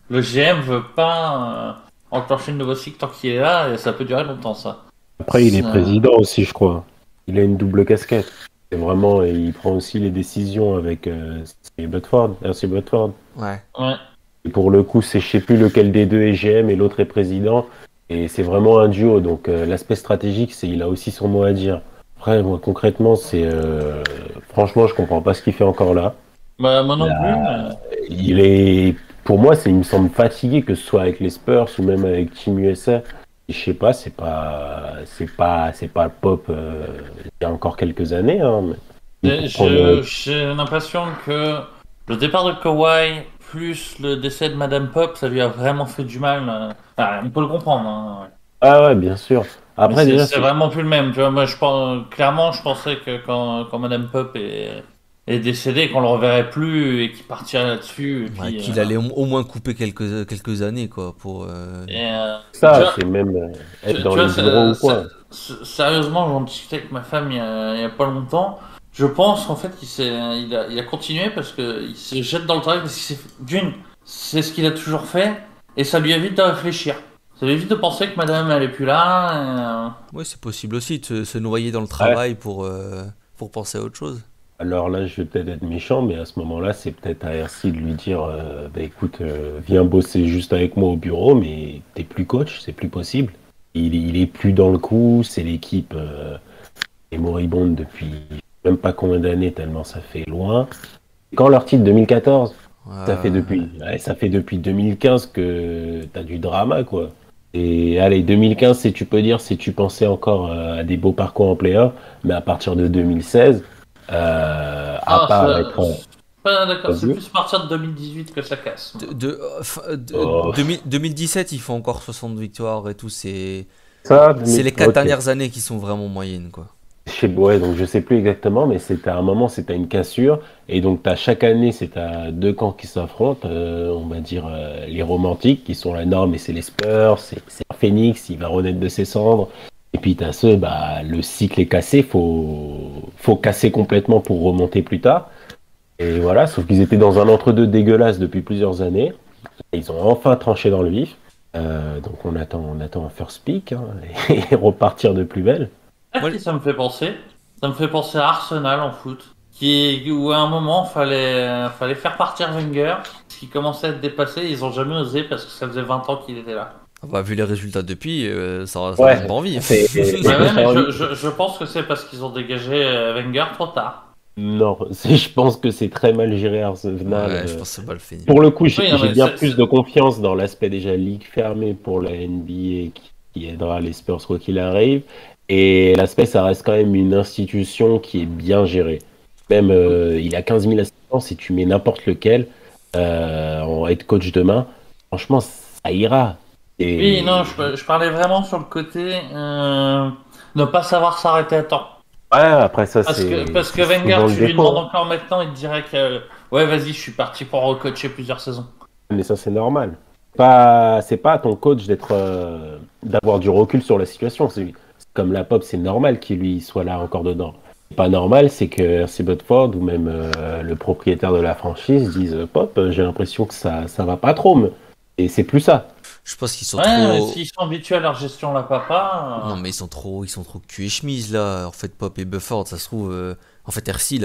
le GM veut pas enclencher le nouveau cycle tant qu'il est là, et ça peut durer longtemps, ça. Après, il est Ça- président aussi, je crois. Il a une double casquette. C'est vraiment, et il prend aussi les décisions avec c'est Bedford, RC Bedford. Ouais. Ouais. Et pour le coup, c'est je sais plus lequel des deux est GM et l'autre est président. Et c'est vraiment un duo. Donc l'aspect stratégique, c'est il a aussi son mot à dire. Après, moi, concrètement, c'est franchement, je comprends pas ce qu'il fait encore là. Bah, moi non plus, Là, mais... il est, pour moi, il me semble fatigué, que ce soit avec les Spurs ou même avec Team USA. Je sais pas, c'est pas le Pop il y a encore quelques années. Hein, mais pour prendre, J'ai l'impression que le départ de Kawhi, plus le décès de Madame Pop, ça lui a vraiment fait du mal. Enfin, on peut le comprendre, hein. ah ouais, bien sûr. Mais Après, déjà, c'est vraiment plus le même, tu vois. Moi, clairement, je pensais que quand Madame Pop est décédée, qu'on le reverrait plus et qu'il partirait là-dessus. Et Ouais, puis, qu'il allait au moins couper quelques années, quoi, pour... tu ça, vois, c'est même être tu dans vois, les bureaux ou quoi. sérieusement, j'en discutais avec ma femme il y a pas longtemps. Je pense qu'en fait, il a continué parce que il se jette dans le travail parce que c'est ce qu'il a toujours fait et ça lui évite de réfléchir. Ça lui évite de penser que Madame elle est plus là. Ouais, c'est possible aussi de se noyer dans le Ouais. travail pour penser à autre chose. Alors là, je vais peut-être être méchant, mais à ce moment-là, c'est peut-être à RC de lui dire, bah écoute, viens bosser juste avec moi au bureau, mais t'es plus coach, c'est plus possible. Il est plus dans le coup, c'est l'équipe est moribonde depuis même pas combien d'années, tellement ça fait loin. Quand leur titre 2014, ça fait depuis 2015 que t'as du drama, quoi. Et allez, 2015, si tu peux dire, si tu pensais encore à des beaux parcours en playoff, mais à partir de 2016, à Ah, part être pas d'accord, c'est vas-y. plus à partir de 2018 que ça casse. Oh, 2017, ils font encore 60 victoires et tout. ça, C'est les 4 ok. dernières années qui sont vraiment moyennes, quoi. Ouais, donc je sais plus exactement, mais c'était à un moment, c'était une cassure, et donc t'as chaque année, c'est à deux camps qui s'affrontent, on va dire les romantiques qui sont la norme, et c'est les Spurs, c'est un Phoenix, il va renaître de ses cendres, et puis t'as ceux, bah le cycle est cassé, faut casser complètement pour remonter plus tard, et voilà, sauf qu'ils étaient dans un entre-deux dégueulasse depuis plusieurs années, ils ont enfin tranché dans le vif, donc on attend un first pick hein, et repartir de plus belle. À Moi, qui ça me fait penser? Ça me fait penser à Arsenal en foot, où à un moment fallait faire partir Wenger, qui commençait à être dépassé, ils ont jamais osé parce que ça faisait 20 ans qu'il était là. bah, vu les résultats depuis, ça Ouais, donne pas envie. c'est Bah ouais, mais je pense que c'est parce qu'ils ont dégagé Wenger trop tard. non, je pense que c'est très mal géré Arsenal. Ouais, je pense que c'est pas le fait. Pour le coup, j'ai Oui, non, j'ai mais bien plus de confiance dans l'aspect déjà ligue fermée pour la NBA qui aidera les Spurs quoi qu'il arrive. Et l'aspect, ça reste quand même une institution qui est bien gérée. Même, il a 15 000 assistants, si tu mets n'importe lequel en head coach demain, franchement, ça ira. Oui, non, Et je parlais vraiment sur le côté ne pas savoir s'arrêter à temps. ouais, après ça, Parce que c'est Wenger, souvent le tu lui défaut, demandes hein. encore maintenant, il te dirait que ouais, vas-y, je suis parti pour recoacher plusieurs saisons. Mais ça, c'est normal. C'est pas à ton coach d'avoir du recul sur la situation. C'est comme la pop, c'est normal qu'il lui soit là encore dedans. Pas normal, c'est que RC Bedford ou même le propriétaire de la franchise dise Pop, j'ai l'impression que ça va pas trop. Et c'est plus ça. Je pense qu'ils sont Ouais, mais trop. s'ils sont habitués à leur gestion la papa. Non, mais ils sont trop cul et chemise là. En fait, Pop et Bufford, ça se trouve. En fait, RC,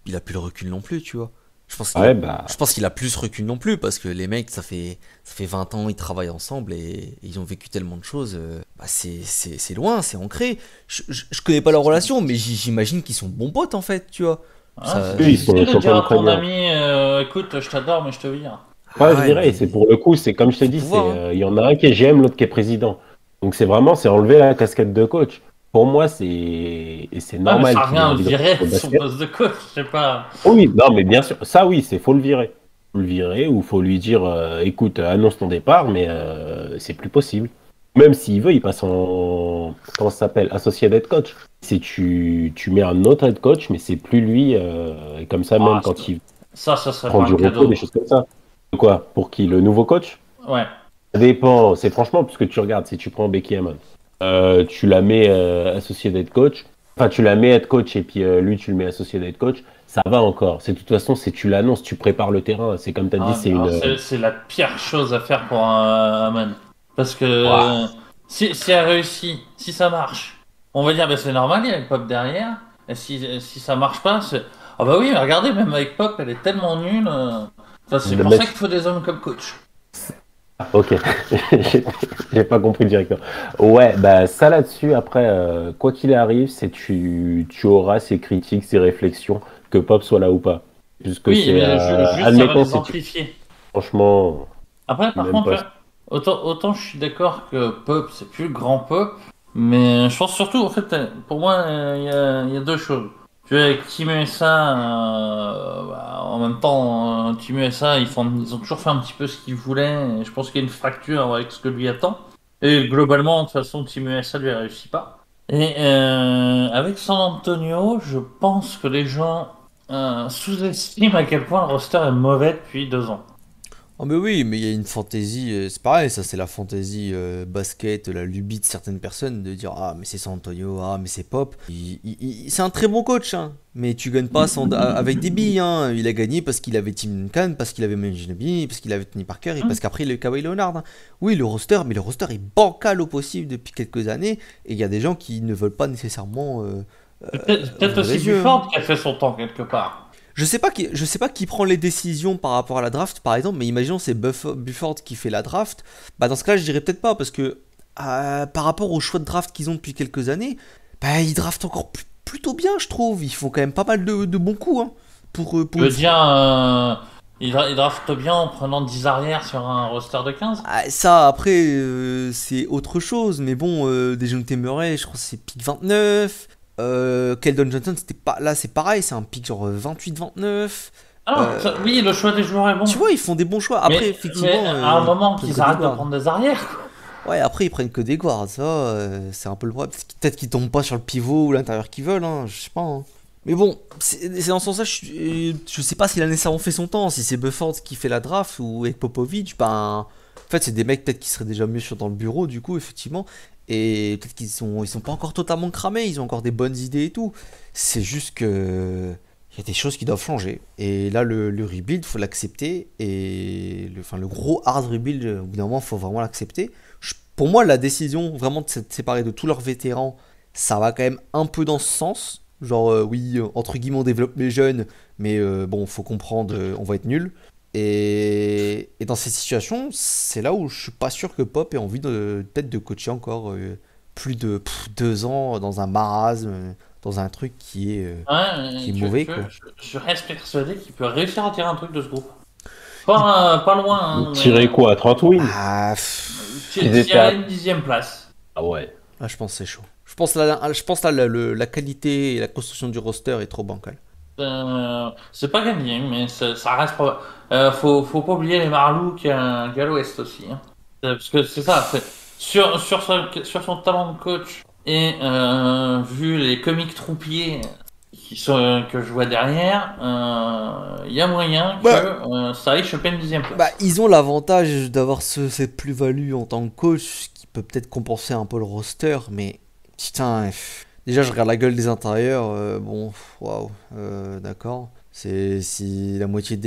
il a plus le recul non plus, tu vois. Je pense qu'il a, Ouais, bah, je pense qu'il a plus ce recul non plus parce que les mecs, ça fait 20 ans, ils travaillent ensemble et ils ont vécu tellement de choses. Bah, c'est loin, c'est ancré. Je connais pas leur relation, mais j'imagine qu'ils sont bons potes en fait, tu vois. Hein, Ça, oui, c'est ils difficile de dire s'entendent à très ton bien. ami, écoute, je t'adore, mais je te vire. Ouais, je ouais, dirais, et mais c'est pour le coup, c'est comme je t'ai faut dit, pouvoir, hein. il y en a un qui est GM, l'autre qui est président. Donc c'est enlever la casquette de coach. Pour moi, c'est Ouais, mais normal ça qu'il ait revient à le envie de virer reprendre de le son basket. poste de coach, je sais pas. Oui, non, mais bien sûr, ça oui, faut le virer. Faut le virer ou faut lui dire, écoute, annonce ton départ, mais c'est plus possible. Même s'il veut, il passe en, comment ça s'appelle, associé head coach. Si tu mets un autre head coach, mais c'est plus lui, et comme ça, Ah, même quand il ça serait prend pas du un repos, des cadeau. choses comme ça. Quoi? Pour qui? Le nouveau coach? Ouais. Ça dépend, c'est franchement, parce que tu regardes, si tu prends Becky Hammon, tu la mets associé d'head coach, enfin tu la mets head coach et puis lui tu le mets associé d'head coach, ça va encore. C'est de toute façon, c'est tu l'annonces, tu prépares le terrain. C'est comme tu as dit, Ah, c'est mais alors une. c'est la pire chose à faire pour un man. Parce Ouah. que si elle réussit, si ça marche, on va dire, ben c'est normal, il y a le Pop derrière. Et si ça marche pas, c'est. Ah bah oui, mais regardez, même avec Pop, elle est tellement nulle. Enfin, c'est pour Mais- ça qu'il faut des hommes comme coach. Ok, j'ai j'ai pas compris directement. Ouais, bah ça là-dessus, après, quoi qu'il arrive, c'est tu auras ces critiques, ces réflexions, que Pop soit là ou pas. Puisque Oui, c'est, mais juste ça va admettons, les si tu. amplifier. Franchement, Après, par même contre, tu pas. vois, autant je suis d'accord que Pop, c'est plus le grand Pop, mais je pense surtout, en fait, pour moi, il y a deux choses. Tu vois, avec Team USA, bah, en même temps, Team USA, ils ont toujours fait un petit peu ce qu'ils voulaient, et je pense qu'il y a une fracture avec ce que lui attend. Et globalement, de toute façon, Team USA lui réussit pas. Et avec San Antonio, je pense que les gens sous-estiment à quel point le roster est mauvais depuis 2 ans. Oh mais oui, mais il y a une fantaisie, c'est pareil, ça c'est la fantaisie basket, la lubie de certaines personnes de dire ah mais c'est San Antonio, ah mais c'est Pop. C'est un très bon coach, hein, mais tu gagnes pas avec des billes. Hein. Il a gagné parce qu'il avait Tim Duncan, parce qu'il avait Ginobili, parce qu'il avait Tony Parker et parce qu'après il a eu Kawhi Leonard. Hein. Oui le roster, mais le roster est bancal au possible depuis quelques années et il y a des gens qui ne veulent pas nécessairement Peut-être ouvrir aussi les yeux. Hein. Bufford qui a fait son temps quelque part. Je sais pas qui prend les décisions par rapport à la draft, par exemple, mais imaginons c'est Bufford qui fait la draft. Bah dans ce cas, je dirais peut-être pas parce que par rapport au choix de draft qu'ils ont depuis quelques années, bah ils draftent encore plutôt bien, je trouve. Ils font quand même pas mal de bons coups, hein, pour Je une veux fois. dire, il draft bien en prenant 10 arrières sur un roster de 15. Ah, ça après c'est autre chose, mais bon, Dejounte Murray, je crois que c'est pick 29. Keldon Johnson, c'était pas là, c'est pareil, c'est un pick genre 28-29. Alors, oui, le choix des joueurs est bon. Tu vois, ils font des bons choix. Après, Mais effectivement, à un ils moment prennent qu'ils que des arrêtent de guards. prendre des arrières. Ouais, après ils prennent que des guards, ça, c'est un peu le problème. Peut-être qu'ils tombent pas sur le pivot ou l'intérieur qu'ils veulent, hein, je sais pas. Hein. Mais bon, c'est dans ce sens-là, je sais pas s'il a nécessairement fait son temps, si c'est Bufford qui fait la draft ou avec Popovich, ben. En fait, c'est des mecs peut-être qui seraient déjà mieux dans le bureau, du coup, effectivement. Et peut-être qu'ils sont pas encore totalement cramés, ils ont encore des bonnes idées et tout. C'est juste que. Il y a des choses qui doivent changer. Et là, le rebuild, faut l'accepter. Et le gros hard rebuild, au bout d'un moment, faut vraiment l'accepter. Pour moi, la décision vraiment de se séparer de tous leurs vétérans, ça va quand même un peu dans ce sens. Genre, oui, entre guillemets, on développe les jeunes, mais bon, faut comprendre, on va être nul. Et dans ces situations, c'est là où je suis pas sûr que Pop ait envie peut-être de coacher encore plus de 2 ans dans un marasme, dans un truc qui est Ouais, mauvais, quoi. je reste persuadé qu'il peut réussir à tirer un truc de ce groupe. Pas loin, hein, Tirer quoi? À 30 wins? Ah, Ils étaient tirer à. une 10e place. Ah ouais. je pense que c'est chaud. Je pense là, la qualité et la construction du roster est trop bancale. C'est pas gagné, mais ça reste probable. Faut pas oublier les Marlous qu'il y a l'Ouest aussi. Hein. Parce que c'est ça, sur son talent de coach et vu les comiques troupiers que je vois derrière, il y a moyen que Bah, ça aille choper une 10e place. Bah, ils ont l'avantage d'avoir cette plus-value en tant que coach qui peut peut-être compenser un peu le roster, mais putain, déjà je regarde la gueule des intérieurs, bon, waouh, d'accord. C'est si la moitié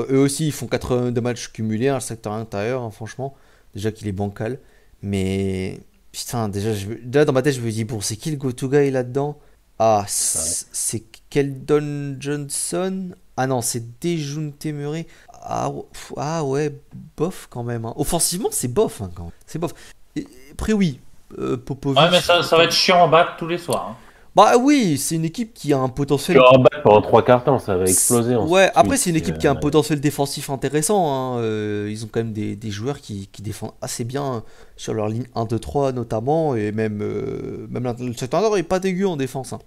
eux aussi ils font 82 matchs cumulés, hein, le secteur intérieur, hein, franchement. déjà qu'il est bancal. Mais putain, déjà dans ma tête, je me dis, bon, c'est qui le go-to guy là-dedans? Ah, c'est Keldon Johnson? Ah non, c'est Dejounte Murray. Ah ouais, bof quand même, hein. Offensivement, c'est bof, hein, quand même. C'est bof. Après, oui, Popovic. Ouais, mais ça va être chiant en battre tous les soirs. Hein. Bah oui, c'est une équipe qui a un potentiel. Tu vas en battre pendant 3 quarts temps, ça va exploser. Ouais, après, c'est une ensuite, équipe qui a un potentiel défensif intéressant, hein. Ils ont quand même des joueurs qui défendent assez bien sur leur ligne 1-2-3 notamment. Et même le secteur est pas dégueu en défense, hein.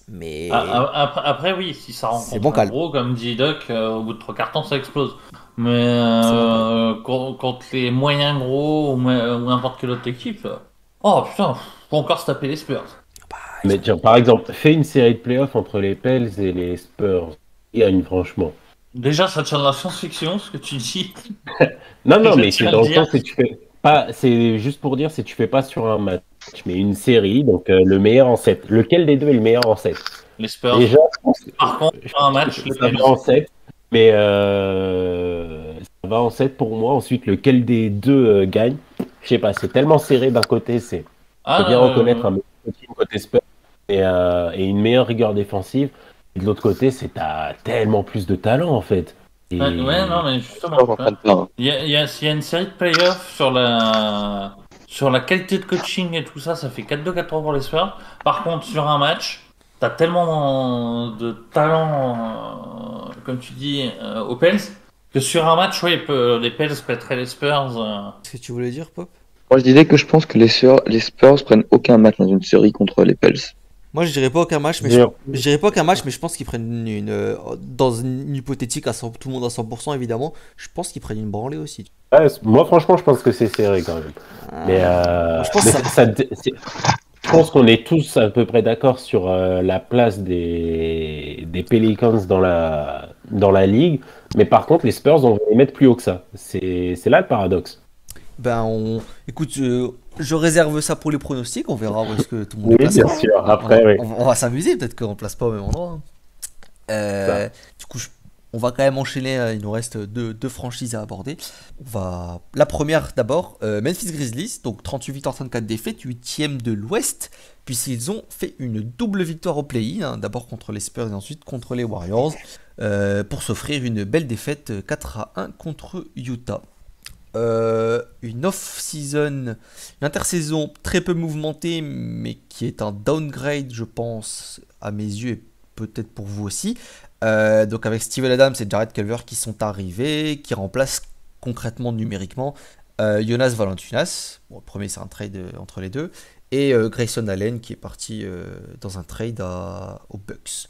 Mais Après, oui, si ça c'est rencontre un bancal. gros, comme dit Doc, au bout de 3 quarts temps, ça explose. Mais C'est bancal. contre les moyens gros ou n'importe quelle autre équipe, oh putain, faut encore se taper les Spurs. Bah, Mais tiens, par exemple, fais une série de playoffs entre les Pels et les Spurs. Il gagne, franchement. Déjà, ça tient de la science-fiction, ce que tu dis. Non, Je mais c'est tiens à dans le le dire. sens que tu fais pas. C'est juste pour dire, c'est tu fais pas sur un match, mais une série. Donc le meilleur en 7. Lequel des deux est le meilleur en 7? Les Spurs. Déjà, Par contre, je un pense match, que les ça Pels. va en 7. Mais ça va en 7 pour moi. Ensuite, lequel des deux gagne? Je sais pas, c'est tellement serré d'un côté, faut Ah, bien reconnaître un meilleur coaching côté Spurs et une meilleure rigueur défensive. Et de l'autre côté, t'as tellement plus de talent en fait. ouais, non, Et mais Je justement, suis en train de perdre. s'il y a une série de playoffs sur la qualité de coaching et tout ça, ça fait 4-2, 4-3 pour les Spurs. Par contre, sur un match, t'as tellement de talent, comme tu dis, aux Pels, que sur un match, ouais, les Pels prêteraient les Spurs. qu'est-ce que tu voulais dire, Pop? Moi, je disais que je pense que les Spurs prennent aucun match dans une série contre les Pels. Moi, je dirais pas aucun match, mais Dur. je dirais pas aucun match, mais je pense qu'ils prennent dans une hypothétique à 100, tout le monde à 100% évidemment. Je pense qu'ils prennent une branlée aussi. Ouais, moi franchement, je pense que c'est serré quand même. Mais, Moi, je pense mais que ça. je pense qu'on est tous à peu près d'accord sur la place des Pelicans dans la ligue. Mais par contre, les Spurs, on va les mettre plus haut que ça. C'est là le paradoxe. Écoute, je réserve ça pour les pronostics. On verra où est-ce que tout le monde Oui, les bien placera. sûr. Après, oui. On va s'amuser. Peut-être qu'on ne place pas au même endroit, hein. Ça. Du coup, on va quand même enchaîner. Il nous reste deux franchises à aborder. La première d'abord, Memphis Grizzlies. Donc 38 victoires, 34 défaites, 8e de l'Ouest. Puisqu'ils ont fait une double victoire au play-in, hein, d'abord contre les Spurs et ensuite contre les Warriors. Pour s'offrir une belle défaite 4-1 contre Utah. Une off-season, une intersaison très peu mouvementée, mais qui est un downgrade, je pense, à mes yeux et peut-être pour vous aussi. Donc avec Steven Adams et Jared Culver qui sont arrivés, qui remplacent concrètement numériquement Jonas Valanciunas. Bon, le premier c'est un trade entre les deux, et Grayson Allen qui est parti dans un trade aux Bucks.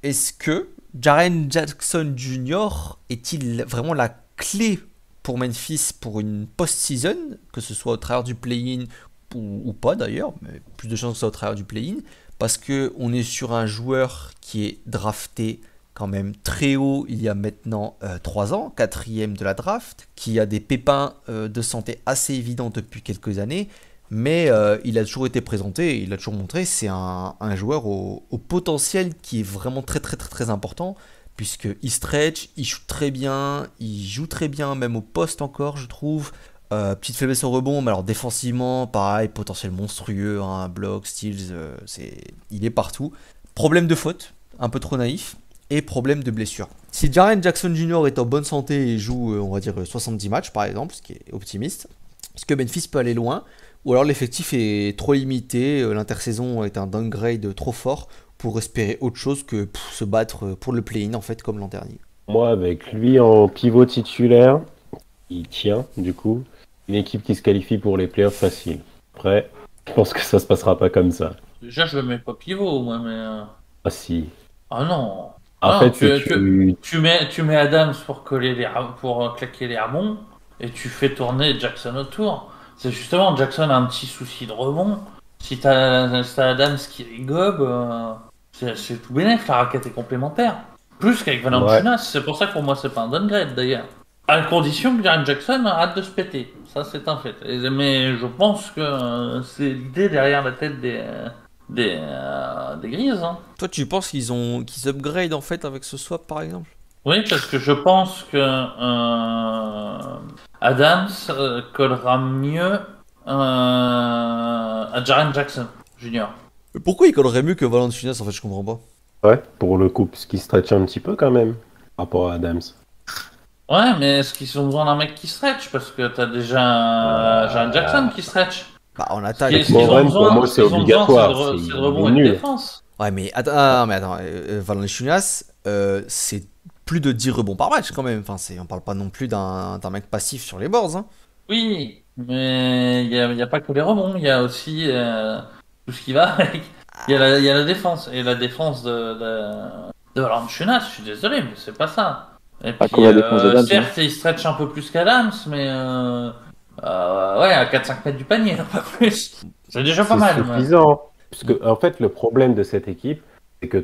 Est-ce que Jaren Jackson Jr. est-il vraiment la clé pour Memphis pour une post-season, que ce soit au travers du play-in ou pas d'ailleurs, mais plus de chances que ce soit au travers du play-in, parce qu'on est sur un joueur qui est drafté quand même très haut il y a maintenant 3 ans, 4e de la draft, qui a des pépins de santé assez évidents depuis quelques années, mais il a toujours été présenté, il a toujours montré, c'est un joueur au potentiel qui est vraiment très très très très important, puisqu'il stretch, il shoot très bien, il joue très bien, même au poste encore, je trouve. Petite faiblesse au rebond, mais alors défensivement, pareil, potentiel monstrueux, hein, bloc, steals, il est partout. Problème de faute, un peu trop naïf, et problème de blessure. Si Jaren Jackson Jr. est en bonne santé et joue, on va dire, 70 matchs par exemple, ce qui est optimiste, est-ce que Memphis peut aller loin? Ou alors l'effectif est trop limité, l'intersaison est un downgrade trop fort pour espérer autre chose que se battre pour le play-in en fait comme l'an dernier. Moi, avec lui en pivot titulaire, il tient du coup une équipe qui se qualifie pour les playoffs faciles. Après, je pense que ça se passera pas comme ça. Déjà, je le mets pas pivot, moi, mais. Ah si. Ah non! En Ah non, fait, tu mets Adams pour pour claquer les rebonds et tu fais tourner Jackson autour. C'est justement, Jackson a un petit souci de rebond. Si t'as Adams qui les gobe, c'est tout bénef, la raquette est complémentaire. Plus qu'avec ouais. Valanciunas, c'est pour ça que pour moi c'est pas un downgrade d'ailleurs. À condition que Jaren Jackson arrête de se péter. Ça c'est un fait. Mais je pense que c'est l'idée derrière la tête des Grises. Hein. Toi tu penses qu'ils upgrade en fait avec ce swap par exemple? Oui, parce que je pense que Adams collera mieux à Jaren Jackson Jr. Mais pourquoi il collerait mieux que Valanciunas en fait, je comprends pas. Ouais, pour le coup, parce qu'il stretch un petit peu quand même par rapport à Adams. Ouais, mais est-ce qu'ils ont besoin d'un mec qui stretch? Parce que t'as déjà Jaren Jackson qui stretch. Bah en Ce attaque. qu'ils ont Morin, besoin, pour moi, ce c'est qu'ils ont besoin, obligatoire. c'est de Il rebond est et de nul. défense. Ouais, mais attends, Valanciunas, c'est plus de 10 rebonds par match quand même. Enfin, on parle pas non plus d'un mec passif sur les boards. Hein. Oui, mais il y a pas que les rebonds, il y a aussi tout ce qui va avec. Il y a la défense. Et la défense de Valanciunas, je suis désolé, mais c'est pas ça. Et Pas puis, comme la défense d'Adams. certes, il stretch un peu plus qu'Adams, mais ouais, à 4-5 mètres du panier, pas plus. C'est déjà pas mal. C'est mais- suffisant. Parce que, en fait, le problème de cette équipe, c'est que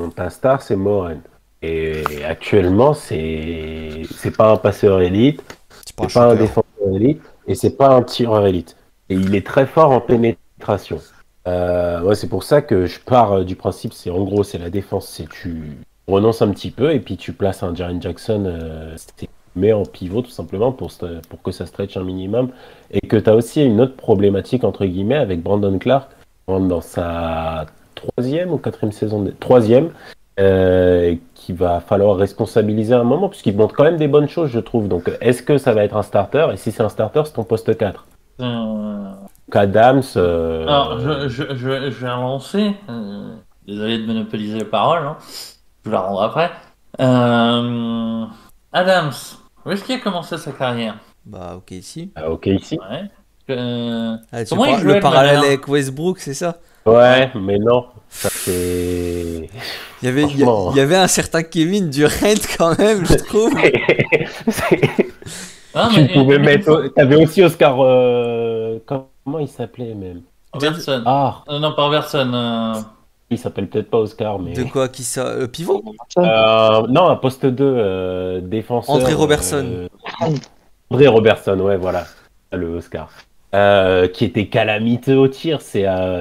ta star, c'est Morin. Et actuellement, c'est pas un passeur élite, C'est pas un c'est pas un shooter. défenseur élite, et c'est pas un tireur élite. Et il est très fort en pénétration. Ouais, c'est pour ça que je pars du principe, en gros, c'est la défense, c'est tu renonces un petit peu, et puis tu places un Jaren Jackson, tu mets en pivot tout simplement pour que ça stretch un minimum. Et que tu as aussi une autre problématique, entre guillemets, avec Brandon Clark, dans sa troisième ou quatrième saison, troisième, qu'il va falloir responsabiliser à un moment, puisqu'il montre quand même des bonnes choses, je trouve. Donc, est-ce que ça va être un starter? Et si c'est un starter, c'est ton poste 4. Euh, Donc, Adams, Alors, je vais relancer. Désolé de monopoliser la parole, hein. Je la rendrai après. Adams, où est-ce qu'il a commencé sa carrière? Bah, ok, ici. ok ici. Ouais. Ah, tu Comment il parles- jouait le parallèle meneur avec Westbrook, c'est ça? Ouais, mais non, ça c'est... Franchement. Il y avait un certain Kevin Durant quand même, je trouve. Ah, Tu pouvais une mettre... fois- T'avais aussi Oscar... Comment il s'appelait même? Robertson. Ah, Non, pas Robertson. il s'appelle peut-être pas Oscar, mais... De quoi qui ça? Pivot? Non, un poste 2, défenseur. André Robertson. André Robertson, ouais, voilà, le Oscar. Qui était calamiteux au tir.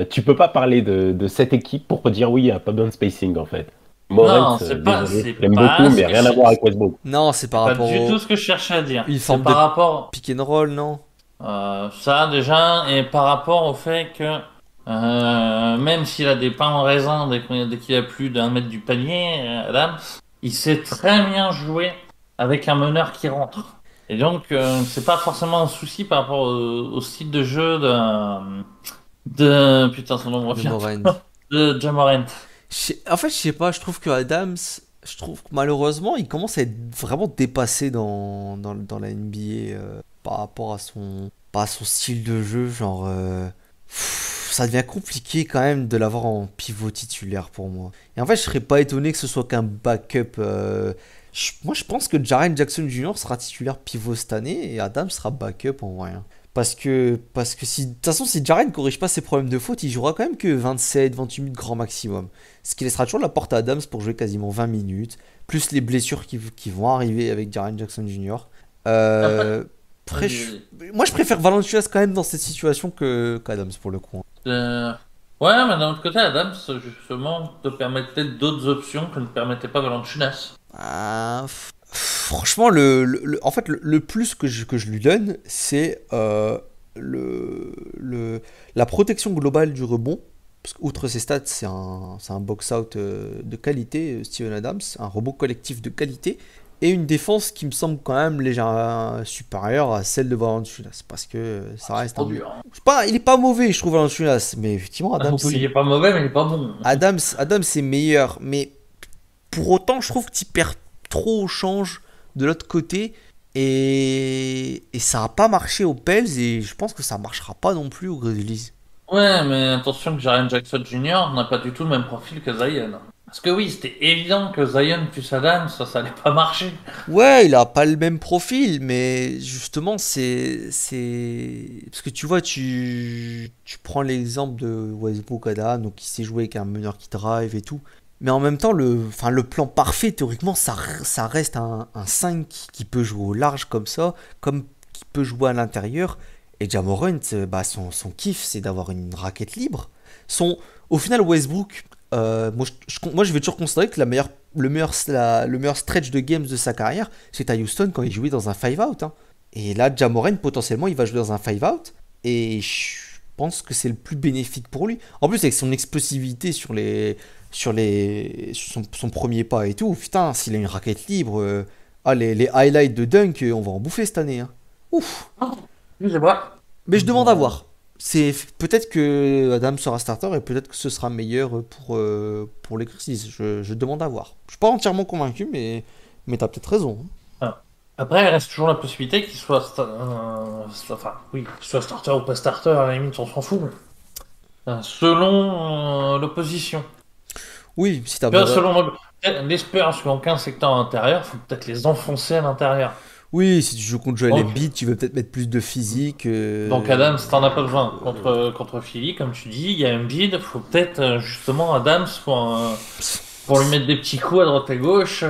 Tu peux pas parler de cette équipe pour dire oui, il n'y a pas besoin de spacing en fait. Morant, Non, c'est pas- désolé, c'est j'aime pas beaucoup, ce mais que rien à je- voir avec Westbrook. Non, c'est par Pas rapport du au tout ce que je cherchais à dire. une C'est forme par de- rapport. pick and roll, non? Ça déjà, et par rapport au fait que même s'il a des pains en raisin dès qu'il a plus d'un mètre du panier, Adams, il sait très bien jouer avec un meneur qui rentre. Et donc, c'est pas forcément un souci par rapport au style de jeu de putain, son nom me De revient. Morant. De Ja Morant. En fait, je sais pas, je trouve que Adams, je trouve que malheureusement, il commence à être vraiment dépassé dans la NBA par rapport à pas à son style de jeu. Genre, ça devient compliqué quand même de l'avoir en pivot titulaire pour moi. Et en fait, je serais pas étonné que ce soit qu'un backup. Moi, je pense que Jaren Jackson Jr. sera titulaire pivot cette année et Adams sera backup en vrai. Hein. Parce que si, de toute façon, si Jaren ne corrige pas ses problèmes de faute, il jouera quand même que 27, 28 minutes grand maximum. Ce qui laissera toujours la porte à Adams pour jouer quasiment 20 minutes, plus les blessures qui vont arriver avec Jaren Jackson Jr. Après, moi, je préfère Valanciunas quand même dans cette situation qu'Adams pour le coup. Hein. Ouais, mais d'un autre côté, Adams, justement, te permettait d'autres options que ne permettait pas Valanciunas. Franchement, en fait, le plus que je lui donne, c'est la protection globale du rebond. Parce qu'outre ses stats, c'est un box-out de qualité, Steven Adams, un rebond collectif de qualité, et une défense qui me semble quand même légèrement supérieure à celle de Valanciunas, parce que ça reste Trop un... dur. Hein. Il est pas mauvais, je trouve, Valanciunas, mais effectivement, Adams, Il est pas mauvais, mais il est pas bon. Adams, c'est meilleur, mais pour autant, je trouve que tu perds trop au change de l'autre côté, et ça n'a pas marché aux Pels, et je pense que ça marchera pas non plus aux Grizzlies. Ouais, mais attention que Jaren Jackson Jr. n'a pas du tout le même profil que Zion. Parce que oui, c'était évident que Zion plus Adams, ça allait pas marcher. Ouais, il a pas le même profil, mais justement, parce que tu vois, tu prends l'exemple de Westbrook Adams, donc il sait jouer avec un meneur qui drive et tout. Mais en même temps, le plan parfait, théoriquement, ça reste un 5 qui peut jouer au large comme ça, comme qui peut jouer à l'intérieur. Et Ja Morant, bah, son kiff, c'est d'avoir une raquette libre. Au final, Westbrook, moi, je vais toujours considérer que le meilleur stretch de games de sa carrière, c'est à Houston quand il jouait dans un 5-out. Hein. Et là, Ja Morant, potentiellement, il va jouer dans un 5-out. Et je pense que c'est le plus bénéfique pour lui. En plus, avec son explosivité sur son premier pas et tout, putain, s'il a une raquette libre, les highlights de dunk, on va en bouffer cette année, hein. Ouf. Je sais pas. Mais je demande à voir. C'est peut-être que Adam sera starter et peut-être que ce sera meilleur pour les Grizzlies. Je demande à voir. Je suis pas entièrement convaincu, mais t'as peut-être raison, hein. Ah. Après, il reste toujours la possibilité qu'il soit, enfin, oui, qu'il soit starter ou pas starter, à la limite, on s'en fout. Selon l'opposition. Oui, si t'as Tu vois, besoin. selon les Spurs qui ont 15 secteurs à l'intérieur, faut peut-être les enfoncer à l'intérieur. Oui, si tu joues contre Joel Donc, Embiid, tu veux peut-être mettre plus de physique. donc Adams, t'en as pas besoin. Contre Philly, comme tu dis, il y a Embiid, faut peut-être justement Adams pour lui mettre des petits coups à droite et gauche.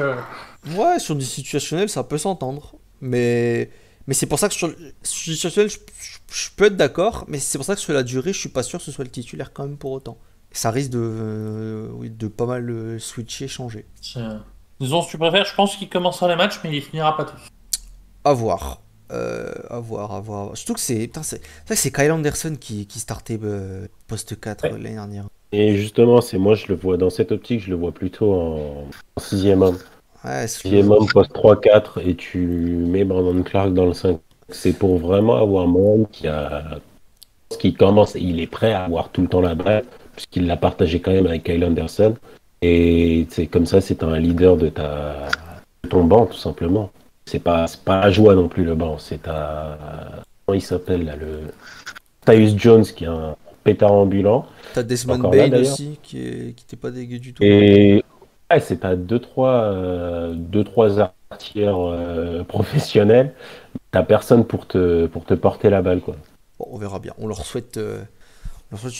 Ouais, sur du situationnel, ça peut s'entendre. Mais c'est pour ça que sur le situationnel, je peux être d'accord, mais c'est pour ça que sur la durée, je suis pas sûr que ce soit le titulaire quand même pour autant. Ça risque oui, de pas mal switcher, changer. C'est- Disons, si tu préfères, je pense qu'il commencera les matchs, mais il finira pas tous. À voir. À voir, à voir. Surtout que putain, c'est vrai que c'est Kyle Anderson qui startait poste 4 Ouais. l'année dernière. Et justement, moi, je le vois dans cette optique, je le vois plutôt en sixième homme. Ouais, Sixième homme, poste 3-4, et tu mets Brandon Clark dans le 5. C'est pour vraiment avoir Mohan qui commence, il est prêt à avoir tout le temps la balle, puisqu'il l'a partagé quand même avec Kyle Anderson. Et c'est comme ça, c'est un leader de ton banc, tout simplement. C'est pas à joie non plus le banc, c'est à. Comment il s'appelle là, le Tyus Jones, qui est un pétard ambulant, t'as Desmond encore là Bain d'ailleurs. aussi, qui était pas dégueu du tout. Et ouais, c'est à deux, trois artilleurs professionnels. T'as personne pour te porter la balle, quoi. Bon, on verra bien. On leur souhaite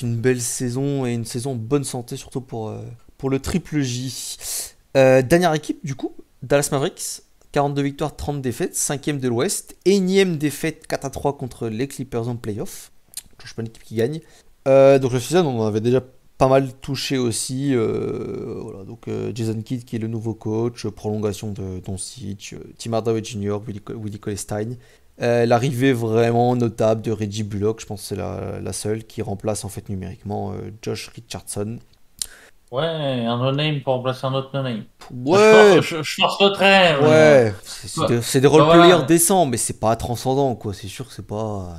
une belle saison et une saison en bonne santé, surtout pour le triple J. Dernière équipe, du coup, Dallas Mavericks. 42 victoires, 30 défaites, 5ème de l'Ouest. Énième défaite 4-3 contre les Clippers en playoff. Je change pas une équipe qui gagne. Donc le season, on en avait déjà pas mal touché aussi. Voilà, donc Jason Kidd qui est le nouveau coach, prolongation de Doncic, Tim Hardaway Jr., Willie Cauley-Stein. L'arrivée vraiment notable de Reggie Bullock, je pense que c'est la seule qui remplace en fait numériquement Josh Richardson. Ouais, un no-name pour remplacer un autre no-name. Ouais, Je force le trait, mais... ouais, c'est des roleplayers voilà. décents, mais c'est pas transcendant quoi. C'est sûr que c'est pas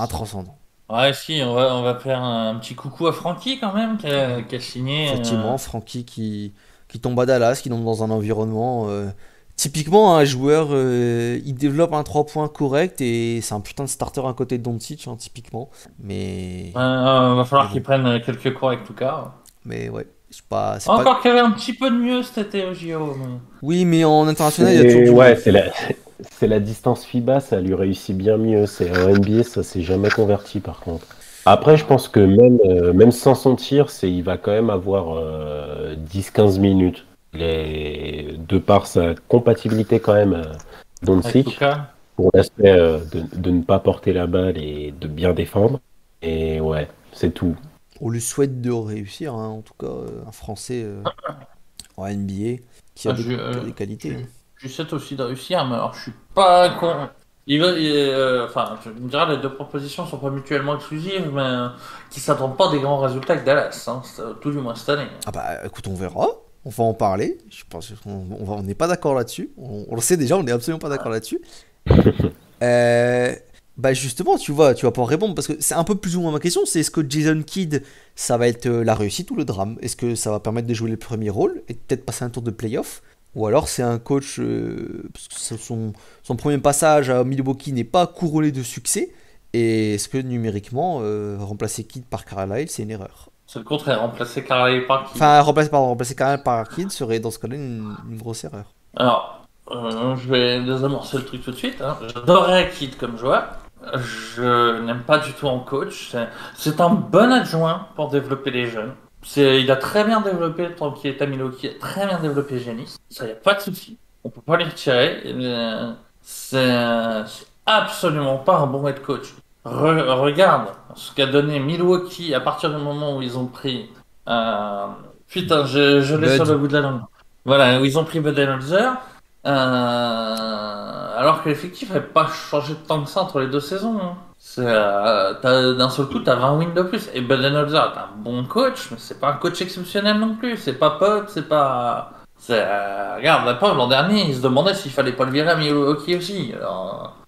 transcendant. Ouais, si, on va faire un petit coucou à Francky quand même, qui a signé. Effectivement, Frankie qui tombe à Dallas, qui tombe dans un environnement. Typiquement, un joueur, il développe un 3 points correct et c'est un putain de starter à côté de Doncic, hein, typiquement. Mais, Va mais falloir bon, qu'il prenne quelques cours avec tout cas. mais ouais, c'est pas. Encore qu'il y avait un petit peu de mieux cet été au JO. Oui, mais en international, il y a toujours du mieux. Ouais, c'est la distance FIBA, ça lui réussit bien mieux. C'est en NBA, ça s'est jamais converti par contre. Après, je pense que même sans son tir, il va quand même avoir 10-15 minutes. De par sa compatibilité quand même Avec tout Doncic, cas. pour l'aspect de ne pas porter la balle et de bien défendre. Et ouais, c'est tout. On lui souhaite de réussir, hein, en tout cas, un Français en NBA Ah, qui a des qualités, hein. je lui souhaite aussi de réussir, mais alors je suis pas con. Enfin, tu me diras, les deux propositions sont pas mutuellement exclusives, mais qui s'attendent pas à des grands résultats avec Dallas, hein, tout du moins cette année. Ah bah écoute, on verra. On va en parler. Je pense on n'est pas d'accord là-dessus. On le sait déjà, on n'est absolument pas d'accord là-dessus. Euh, Bah justement, tu vas pouvoir répondre parce que c'est un peu plus ou moins ma question. C'est est-ce que Jason Kidd, ça va être la réussite ou le drame? Est-ce que ça va permettre de jouer le premier rôle et peut-être passer un tour de playoff? Ou alors c'est un coach, parce que son premier passage à Milwaukee n'est pas couronné de succès. Et est-ce que numériquement, remplacer Kidd par Carlisle, c'est une erreur? C'est le contraire, remplacer Carly Park. Enfin, remplacer Carlisle par Kidd serait dans ce cas-là une grosse erreur. Alors, je vais désamorcer le truc tout de suite, hein. J'adorais Kid comme joueur. Je n'aime pas du tout en coach. C'est un bon adjoint pour développer les jeunes. Il a très bien développé tant qu'il est à Milwaukee, il a très bien développé Genis. Ça, y a pas de souci. On peut pas les retirer. C'est absolument pas un bon head coach. Regarde ce qu'a donné Milwaukee à partir du moment où ils ont pris. Euh, Putain, je l'ai sur Bud. le bout de la langue. Voilà, où ils ont pris Budenholzer. alors que l'effectif n'avait pas changé de tant que ça entre les 2 saisons. Hein. D'un seul coup, t'as 20 wins de plus. Et Budenholzer est un bon coach, mais c'est pas un coach exceptionnel non plus. C'est pas Pop, c'est pas. Regarde, la preuve, l'an dernier, il se demandait s'il fallait pas le virer à Milwaukee aussi. Alors,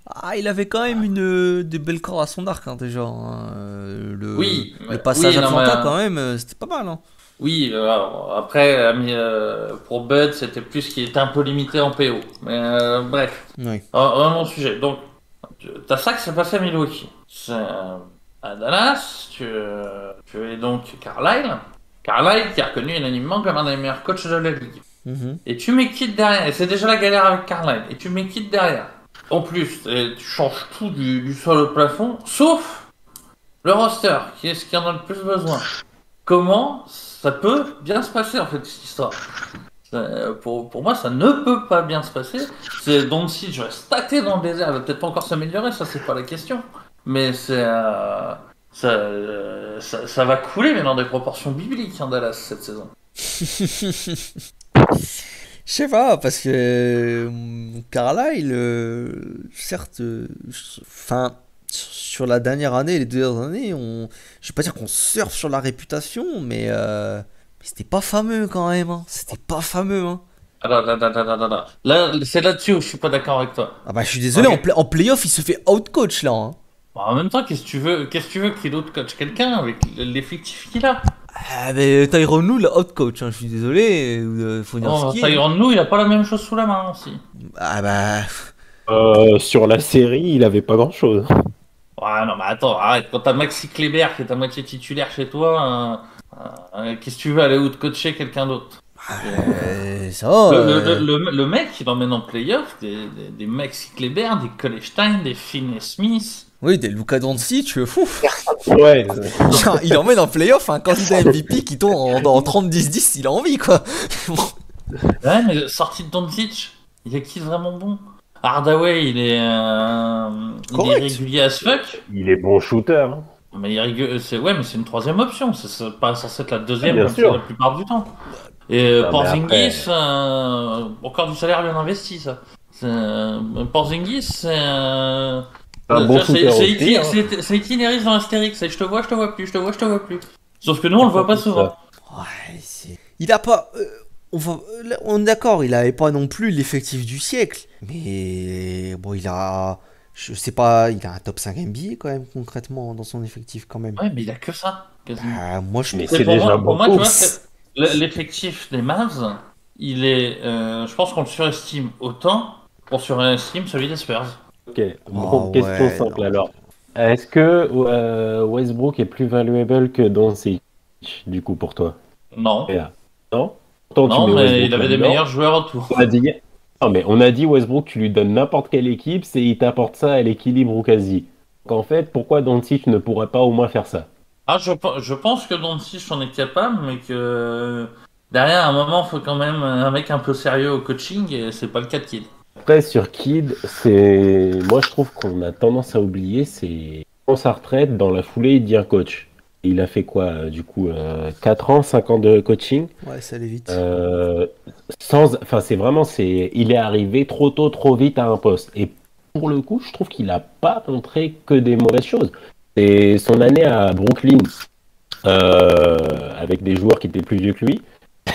Ah, il avait quand même des belles cordes à son arc, hein, déjà. Hein. oui, Le passage à non, Atlanta, mais, quand même, c'était pas mal. Hein. oui, alors, après, pour Bud, c'était plus qu'il était un peu limité en PO. Mais bref, Oui. vraiment sujet. Donc, t'as ça qui s'est passé à Milwaukee. À Dallas, tu es donc Carlisle. Carlisle qui est reconnu unanimement comme un des meilleurs coachs de la ligue. Mhm. Et tu mets Kidd derrière. Et c'est déjà la galère avec Carlisle. Et tu mets Kidd derrière. En plus, tu changes tout du sol au plafond, sauf le roster, qui est ce qui en a le plus besoin. Comment ça peut bien se passer en fait cette histoire? Pour moi, ça ne peut pas bien se passer. C'est Doncic va stacker dans le désert, elle va peut-être pas encore s'améliorer, ça c'est pas la question. Mais ça va couler, mais dans des proportions bibliques en Dallas cette saison. Je sais pas, parce que Carlisle, certes, enfin, sur la dernière année, les 2 dernières années, je vais pas dire qu'on surfe sur la réputation, mais c'était pas fameux quand même. Hein. C'était pas fameux. Hein. Alors, là, c'est là-dessus où je suis pas d'accord avec toi. Ah bah je suis désolé, Ok. en playoff, il se fait outcoach là. Hein. Bon, en même temps, qu'est-ce que tu veux qu'il autre coach quelqu'un avec l'effectif qu'il a? Ah mais Tyronn Lue, le outcoach, hein, je suis désolé, faut dire ce Oh, qui est. Tyronn Lue, il a pas la même chose sous la main aussi. Ah bah... Sur la série, il avait pas grand-chose. Ouais, non, mais attends, arrête. Quand t'as Maxi Kleber qui est à moitié titulaire chez toi, qu'est-ce que tu veux aller out-coacher quelqu'un d'autre? ça va. Le mec, il emmène en playoff des Maxi Kleber, des Colestein, des Finney Smith. Oui, des Luka Doncic, fou. Ouais. Il emmène en playoff un candidat MVP qui tombe en 30-10-10, il a envie quoi. Ouais, mais sorti de Doncic, il y a qui de vraiment bon? Hardaway, il est Correct. régulier as fuck. Il est bon shooter. Hein. Mais ouais, mais c'est une troisième option. C'est pas censé être la deuxième Bien comme sûr. c'est la plupart du temps. Et Non, mais Porzingis, encore du salaire bien investi, ça. Porzingis, c'est Un bon shooter aussi, hein. c'est itinériste dans Astérix. Je te vois plus, je te vois plus. Sauf que nous, on le voit pas C'est souvent. ça. Ouais, il a pas... on est d'accord, il avait pas non plus l'effectif du siècle. Mais bon, il a... Je sais pas, il a un top 5 NBA quand même, concrètement, dans son effectif quand même. Ouais, mais il a que ça, quasiment. Moi, je... Mais C'est c'est pour déjà moi, pour moi, tu beaucoup. vois, l'effectif des Mavs, il est, je pense qu'on le surestime autant qu'on surestime celui des Spurs. Ok, bon, Oh, question ouais, simple non. alors. Est-ce que Westbrook est plus valuable que Doncic, du coup, pour toi? Non, Yeah. Non? Pourtant, tu non, mets mais Westbrook il avait des là-dedans. meilleurs joueurs autour. On a dit... Non, mais on a dit Westbrook, tu lui donnes n'importe quelle équipe, c'est il t'apporte ça à l'équilibre ou quasi. Donc en fait, pourquoi Doncic ne pourrait pas au moins faire ça? Ah, je pense que Doncic en est capable, mais que derrière, à un moment, il faut quand même un mec un peu sérieux au coaching, et c'est pas le cas de Kidd. Après, sur Kidd, c'est... Moi, je trouve qu'on a tendance à oublier, c'est... On sa retraite, dans la foulée, il devient coach. Il a fait quoi, du coup 4 ans, 5 ans de coaching Ouais, ça allait vite. Enfin, c'est vraiment... Il est arrivé trop tôt, trop vite à un poste. Et pour le coup, je trouve qu'il n'a pas montré que des mauvaises choses. C'est son année à Brooklyn, avec des joueurs qui étaient plus vieux que lui.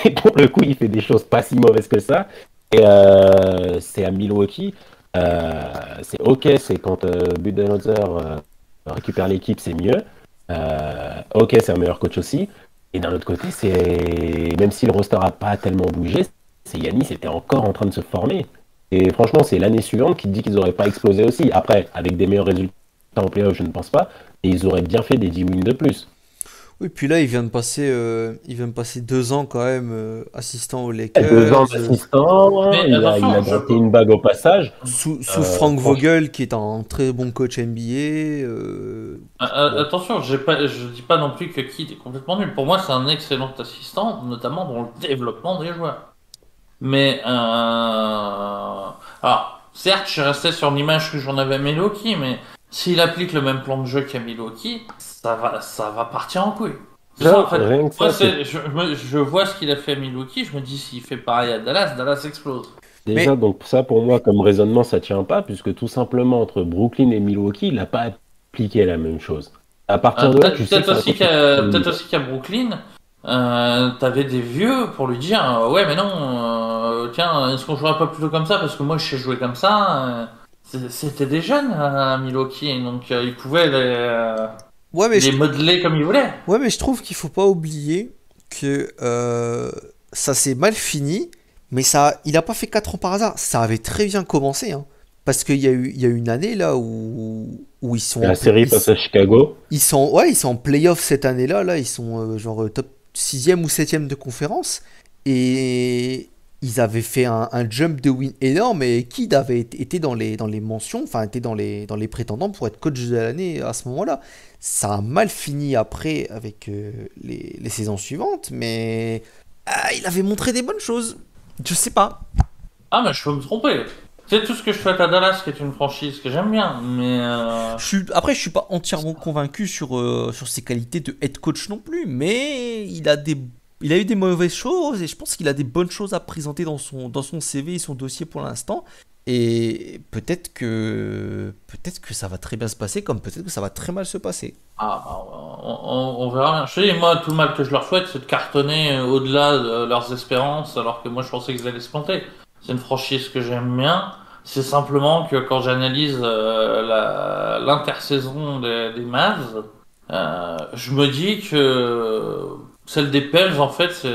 Et pour le coup, il fait des choses pas si mauvaises que ça. Et c'est à Milwaukee. C'est ok, c'est quand Budenholzer récupère l'équipe, c'est mieux. Ok, c'est un meilleur coach aussi. Et d'un autre côté, c'est même si le roster a pas tellement bougé, c'est Giannis était encore en train de se former. Et franchement, c'est l'année suivante qui te dit qu'ils n'auraient pas explosé aussi. Après, avec des meilleurs résultats en playoff, je ne pense pas. Et ils auraient bien fait des 10 wins de plus. Oui, puis là, il vient de passer 2 ans quand même assistant aux Lakers. 2 ans d'assistant, Mais il a attention, gratté une bague au passage. Sous Frank Vogel, qui est un très bon coach NBA. Attention, je dis pas non plus que Kidd est complètement nul. Pour moi, c'est un excellent assistant, notamment dans le développement des joueurs. Mais, alors, certes, je suis resté sur l'image que j'en avais à Milwaukee, mais s'il applique le même plan de jeu qu'à Milwaukee, ça va partir en couille. C'est ça, en fait. Rien que Moi, ça, c'est- je vois ce qu'il a fait à Milwaukee, je me dis, s'il fait pareil à Dallas, Dallas explose. Déjà, Mais donc ça pour moi, comme raisonnement, ça tient pas, puisque tout simplement entre Brooklyn et Milwaukee, il n'a pas appliqué la même chose. À partir de là, tu sais que ça va continuer à être Peut-être limité. aussi qu'à Brooklyn, t'avais des vieux pour lui dire ouais, mais non, tiens, est-ce qu'on jouerait pas plutôt comme ça? Parce que moi, je sais jouer comme ça. C'était des jeunes à Milwaukee, donc ils pouvaient ouais, mais les modeler comme ils voulaient. ouais, mais je trouve qu'il faut pas oublier que ça s'est mal fini, mais ça, il a pas fait 4 ans par hasard. Ça avait très bien commencé, hein. Parce il y a eu une année là où ils sont La série passe à Chicago. ouais, ils sont en playoff cette année-là. Là, ils sont genre top sixième ou septième de conférence. Et ils avaient fait un jump de win énorme. Et Kidd avait été dans les mentions, enfin, était dans les prétendants pour être coach de l'année à ce moment-là. Ça a mal fini après avec les saisons suivantes. Mais il avait montré des bonnes choses. Je sais pas. Ah, mais je peux me tromper. C'est tout ce que je souhaite à Dallas, qui est une franchise que j'aime bien, mais Après, je suis pas entièrement convaincu sur ses qualités de head coach non plus, mais il a eu des mauvaises choses et je pense qu'il a des bonnes choses à présenter dans son CV et son dossier pour l'instant. Et peut-être que ça va très bien se passer, comme peut-être que ça va très mal se passer. on verra bien. Je te dis, moi, tout le mal que je leur souhaite, c'est de cartonner au-delà de leurs espérances, alors que moi, je pensais qu'ils allaient se planter. C'est une franchise que j'aime bien. C'est simplement que quand j'analyse l'intersaison des Mavs, je me dis que celle des Pels, en fait,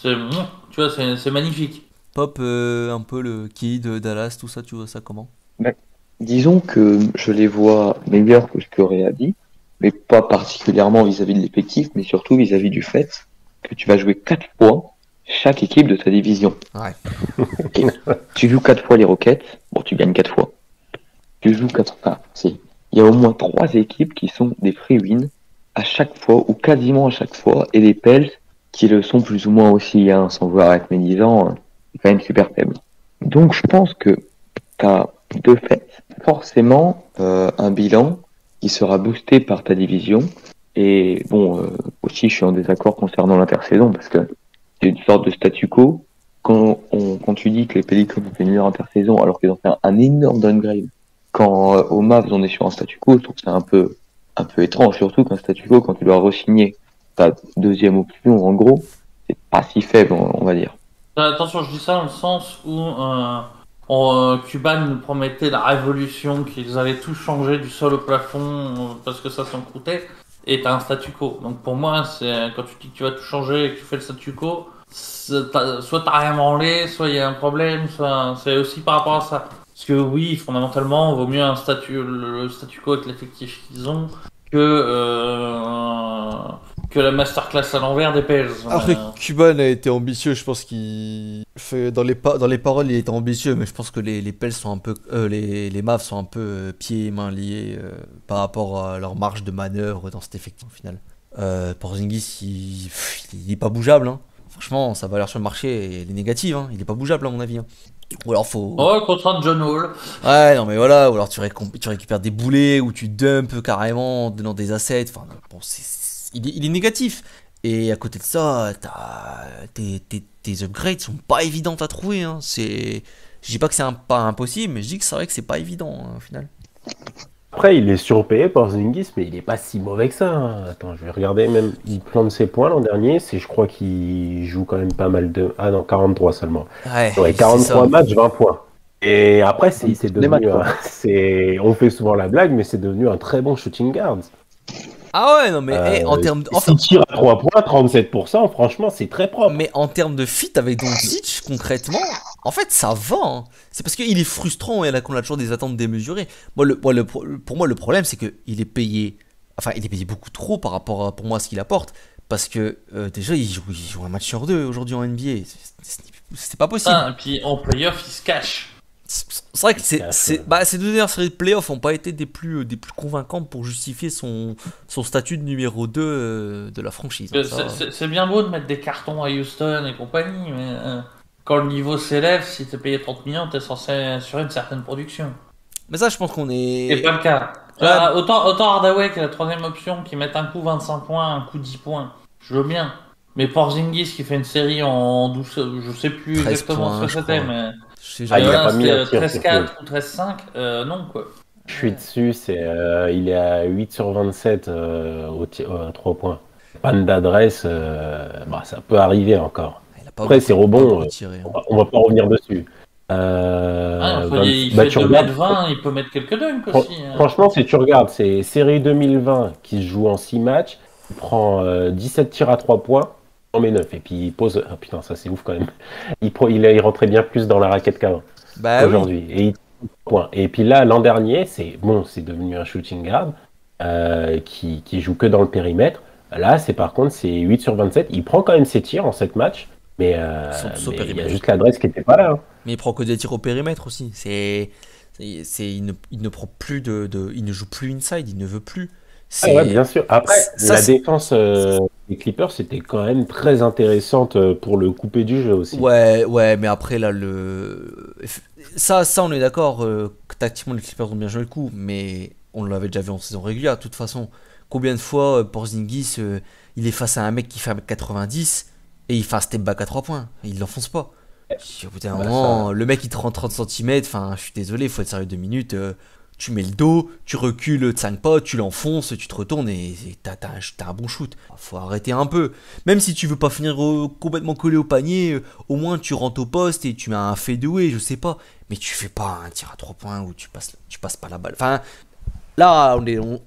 tu vois, c'est magnifique. Pop, un peu le Kid, Dallas, tout ça, tu vois ça comment? Mais disons que je les vois meilleurs que ce que Ray a dit, mais pas particulièrement vis-à-vis de l'effectif, mais surtout vis-à-vis du fait que tu vas jouer 4 fois chaque équipe de ta division. Ouais. Et tu joues 4 fois les Rockets, bon, tu gagnes 4 fois. Tu joues 4 ah, si. Il y a au moins 3 équipes qui sont des free wins à chaque fois, ou quasiment à chaque fois, et les Pels qui le sont plus ou moins aussi, hein, sans vouloir être médisant, c'est quand même super faible. Donc je pense que tu as de fait forcément un bilan qui sera boosté par ta division. Et bon, aussi je suis en désaccord concernant l'intersaison parce que c'est une sorte de statu quo. Quand tu dis que les Pelicans ont fait une meilleure intersaison alors qu'ils ont fait un énorme downgrade, quand au Mavs on est sur un statu quo, je trouve que c'est un peu étrange, surtout qu'un statu quo, quand tu dois re-signer ta deuxième option, en gros, c'est pas si faible, on va dire. Attention, je dis ça dans le sens où Cuban nous promettait la révolution, qu'ils allaient tout changer du sol au plafond parce que ça s'en coûtait, et t'as un statu quo. Donc pour moi, c'est quand tu dis que tu vas tout changer et que tu fais le statu quo, soit t'as rien branlé, soit il y a un problème, soit c'est aussi par rapport à ça. Parce que oui, fondamentalement, il vaut mieux le statu quo avec l'effectif qu'ils ont que, euh, que la masterclass à l'envers des Pels. Après, Cuban a été ambitieux, je pense qu'il fait dans les paroles, il était ambitieux, mais je pense que les Pels sont un peu les Mavs sont un peu pieds et mains liés par rapport à leur marge de manœuvre dans cet effectif au final. Porzingis, il est pas bougeable, hein. Franchement, sa valeur sur le marché elle est négative, hein. Il est pas bougeable à mon avis, hein. Ou alors faut Oh, contrat de John Wall. Ouais, non mais voilà, ou alors tu récupères des boulets ou tu dumpes carrément en donnant des assets. Enfin, bon, il est négatif. Et à côté de ça, tes upgrades sont pas évidentes à trouver, hein. Je dis pas que pas impossible, mais je dis que c'est vrai que c'est pas évident, hein, au final. Après, il est surpayé par Zingis, mais il est pas si mauvais que ça, hein. Attends, je vais regarder même. Il plante ses points l'an dernier. Je crois qu'il joue quand même pas mal de. Ah non, 43 seulement. Ouais, Ouais, c'est ça. 43 matchs, 20 points. Et après, c'est Les matchs, devenu. quoi. On fait souvent la blague, mais c'est devenu un très bon shooting guard. Ah ouais, non mais en termes S'il tire à 3 points, 37%, franchement, c'est très propre. mais en termes de fit avec Doncic, concrètement, en fait, ça va, hein. C'est parce qu'il est frustrant et là qu'on a toujours des attentes démesurées. Pour moi, le problème, c'est qu'il est payé. Enfin, il est payé beaucoup trop par rapport pour moi à ce qu'il apporte. Parce que déjà, il joue un match sur deux aujourd'hui en NBA. C'est pas possible. Et puis en playoff, il se cache. C'est vrai que ces deux dernières séries de playoffs n'ont pas été des plus convaincantes pour justifier son statut de numéro 2 de la franchise, hein, ça. C'est bien beau de mettre des cartons à Houston et compagnie, mais quand le niveau s'élève, si t'es payé 30 millions, t'es censé assurer une certaine production. Mais ça, je pense qu'on est. C'est pas le cas. Ouais. Autant Hardaway qui est la troisième option, qui met un coup 25 points, un coup 10 points, je veux bien. Mais Porzingis qui fait une série en 12, je sais plus 13 exactement points, ce que je c'était, crois. mais Je sais Ah, il jamais. a pas mis un tir 13-4 ou 13-5, non quoi. Je suis dessus, il est à 8 sur 27 à 3 points. Panne d'adresse, ça peut arriver encore. Il a pas Après, ses beaucoup rebonds, tiré, hein. on va pas revenir dessus. Il fait 2m20, il peut mettre quelques dunks aussi. Franchement, si tu regardes, c'est série 2020 qui se joue en 6 matchs, il prend 17 tirs à 3 points, il en met 9. Et puis il pose. Ah putain, ça c'est ouf quand même. Il rentrait bien plus dans la raquette qu'avant Bah aujourd'hui. oui. Et il tire 3 points. Et puis là, l'an dernier, c'est devenu un shooting guard qui joue que dans le périmètre. Là, par contre, c'est 8 sur 27. Il prend quand même ses tirs en 7 matchs. Mais Au il y a périmètre. juste l'adresse qui n'était pas là. Hein. Mais il prend que des tirs au périmètre aussi. Il ne prend plus il ne joue plus inside, il ne veut plus. Ah ouais, bien sûr. Après, Ça, la défense des Clippers, c'était quand même très intéressante pour le couper du jeu aussi. Ouais, mais après là ça on est d'accord. Que tactiquement les Clippers ont bien joué le coup, mais on l'avait déjà vu en saison régulière. De toute façon, combien de fois Porzingis il est face à un mec qui fait 1m90 et il fait un step back à 3 points, il l'enfonce pas. Au bout d'un moment, le mec il te rend 30 cm, enfin je suis désolé, faut être sérieux 2 minutes. Tu mets le dos, tu recules de 5 pas, tu l'enfonces, tu te retournes et t'as un bon shoot. Faut arrêter un peu. Même si tu veux pas finir complètement collé au panier, au moins tu rentres au poste et tu mets un fadeaway, je sais pas. Mais tu fais pas un tir à 3 points où tu passes pas la balle. Enfin, là,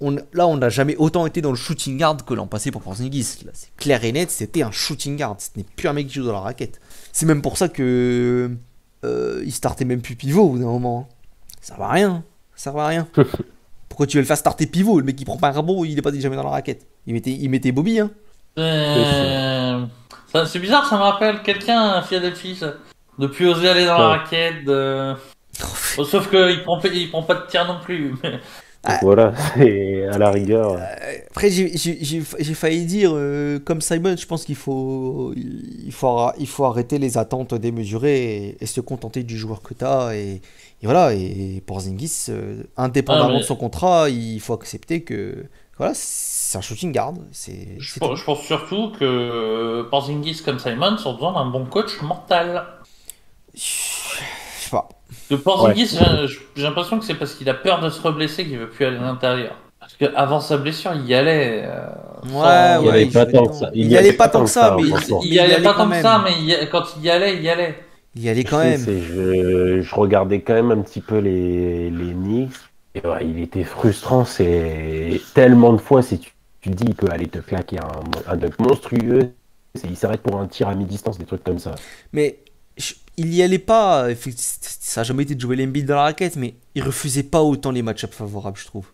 on n'a jamais autant été dans le shooting guard que l'an passé pour Porzingis. Là, c'est clair et net, c'était un shooting guard. Ce n'est plus un mec qui joue dans la raquette. C'est même pour ça que il startait même plus pivot au bout d'un moment. Ça va rien. Ça va à rien. Pourquoi tu veux le faire starter pivot? Le mec qui prend pas un rebond, il est pas jamais dans la raquette. Il mettait Bobby, hein. C'est bizarre, ça me rappelle quelqu'un à Philadelphie, ça. De plus oser aller dans la raquette. Sauf qu'il prend pas de tir non plus. Mais... Voilà, c'est à la rigueur. Après, j'ai failli dire, comme Simon, je pense qu'il faut arrêter les attentes démesurées et se contenter du joueur que tu as. Et voilà, et Porzingis, indépendamment de son contrat, il faut accepter que voilà, c'est un shooting guard. Je pense surtout que Porzingis comme Simon ont besoin d'un bon coach mental. Je sais pas. De Porzingis, j'ai l'impression que c'est parce qu'il a peur de se reblesser qu'il veut plus aller à l'intérieur. Parce qu'avant sa blessure, il y allait. Il y allait pas tant que ça. Il y allait pas tant que ça, mais il y allait pas tant que ça, mais quand il y allait, il y allait. Il y allait quand même. Je regardais quand même un petit peu les Knicks. Et ouais, il était frustrant. C'est tellement de fois, si tu te dis, il peut aller te claquer un dunk monstrueux. Il s'arrête pour un tir à mi-distance, des trucs comme ça. Mais il y allait pas. Ça n'a jamais été de jouer l'Embiid dans la raquette, mais il refusait pas autant les match-ups favorables, je trouve.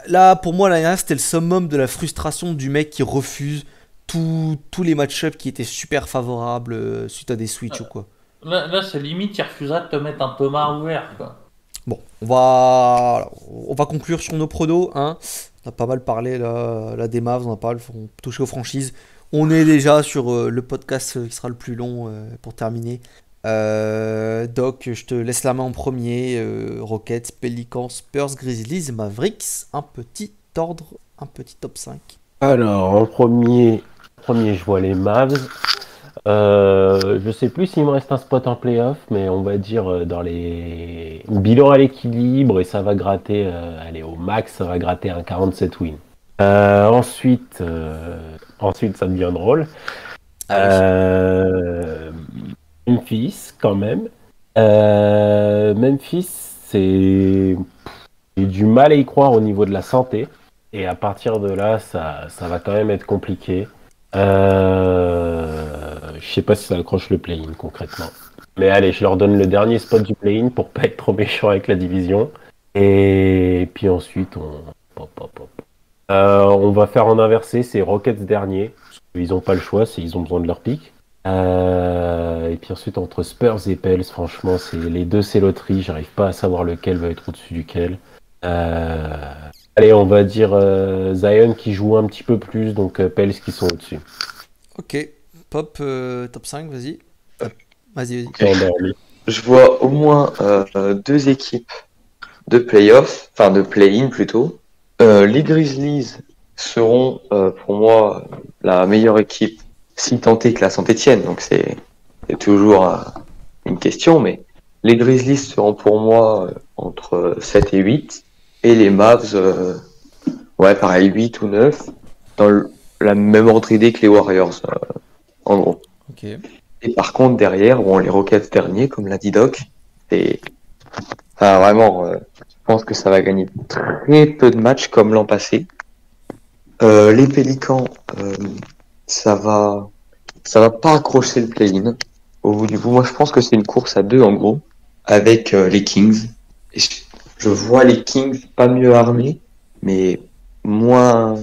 Là, pour moi, l'année dernière, c'était le summum de la frustration du mec qui refuse tous les match-ups qui étaient super favorables suite à des switches ou quoi. Là, c'est limite, il refusera de te mettre un Thomas ouvert, quoi. Bon, on va conclure sur nos pronos. Hein. On a pas mal parlé là, des Mavs, on a pas mal touché aux franchises. On est déjà sur le podcast qui sera le plus long pour terminer. Doc, je te laisse la main en premier. Rockets, Pelicans, Spurs, Grizzlies, Mavericks. Un petit ordre, un petit top 5. Alors, en premier, je vois les Mavs. Je sais plus s'il me reste un spot en playoff, mais on va dire dans les bilan à l'équilibre et ça va gratter, allez, au max, ça va gratter un 47 win. Ensuite, ça devient drôle. Memphis, quand même. Memphis, j'ai du mal à y croire au niveau de la santé. Et à partir de là, ça va quand même être compliqué. Je sais pas si ça accroche le play-in concrètement. Mais allez, je leur donne le dernier spot du play-in pour pas être trop méchant avec la division. Et puis ensuite, on va faire en inversé, c'est Rockets dernier. Ils ont pas le choix, ils ont besoin de leur pick. Et puis ensuite, entre Spurs et Pels, franchement, les deux, c'est loterie. J'arrive pas à savoir lequel va être au-dessus duquel. Allez, on va dire Zion qui joue un petit peu plus, donc Pels qui sont au-dessus. Ok, Pop, top 5, vas-y. Vas-y. Okay. Je vois au moins deux équipes de play-off, enfin de play-in plutôt. Les Grizzlies seront pour moi la meilleure équipe si tant est que la santé tienne, donc c'est toujours une question, mais Les Grizzlies seront pour moi entre 7 et 8. Et les Mavs, ouais, pareil, 8 ou 9. La même ordre d'idée que les Warriors, en gros. Ok. Et par contre, derrière, bon, les Rockets derniers, comme l'a dit Doc, c'est vraiment, je pense que ça va gagner très peu de matchs comme l'an passé. Les Pélicans, ça va pas accrocher le play-in. Au bout du bout, moi, je pense que c'est une course à 2 en gros, avec les Kings. Et je vois les Kings pas mieux armés, mais moins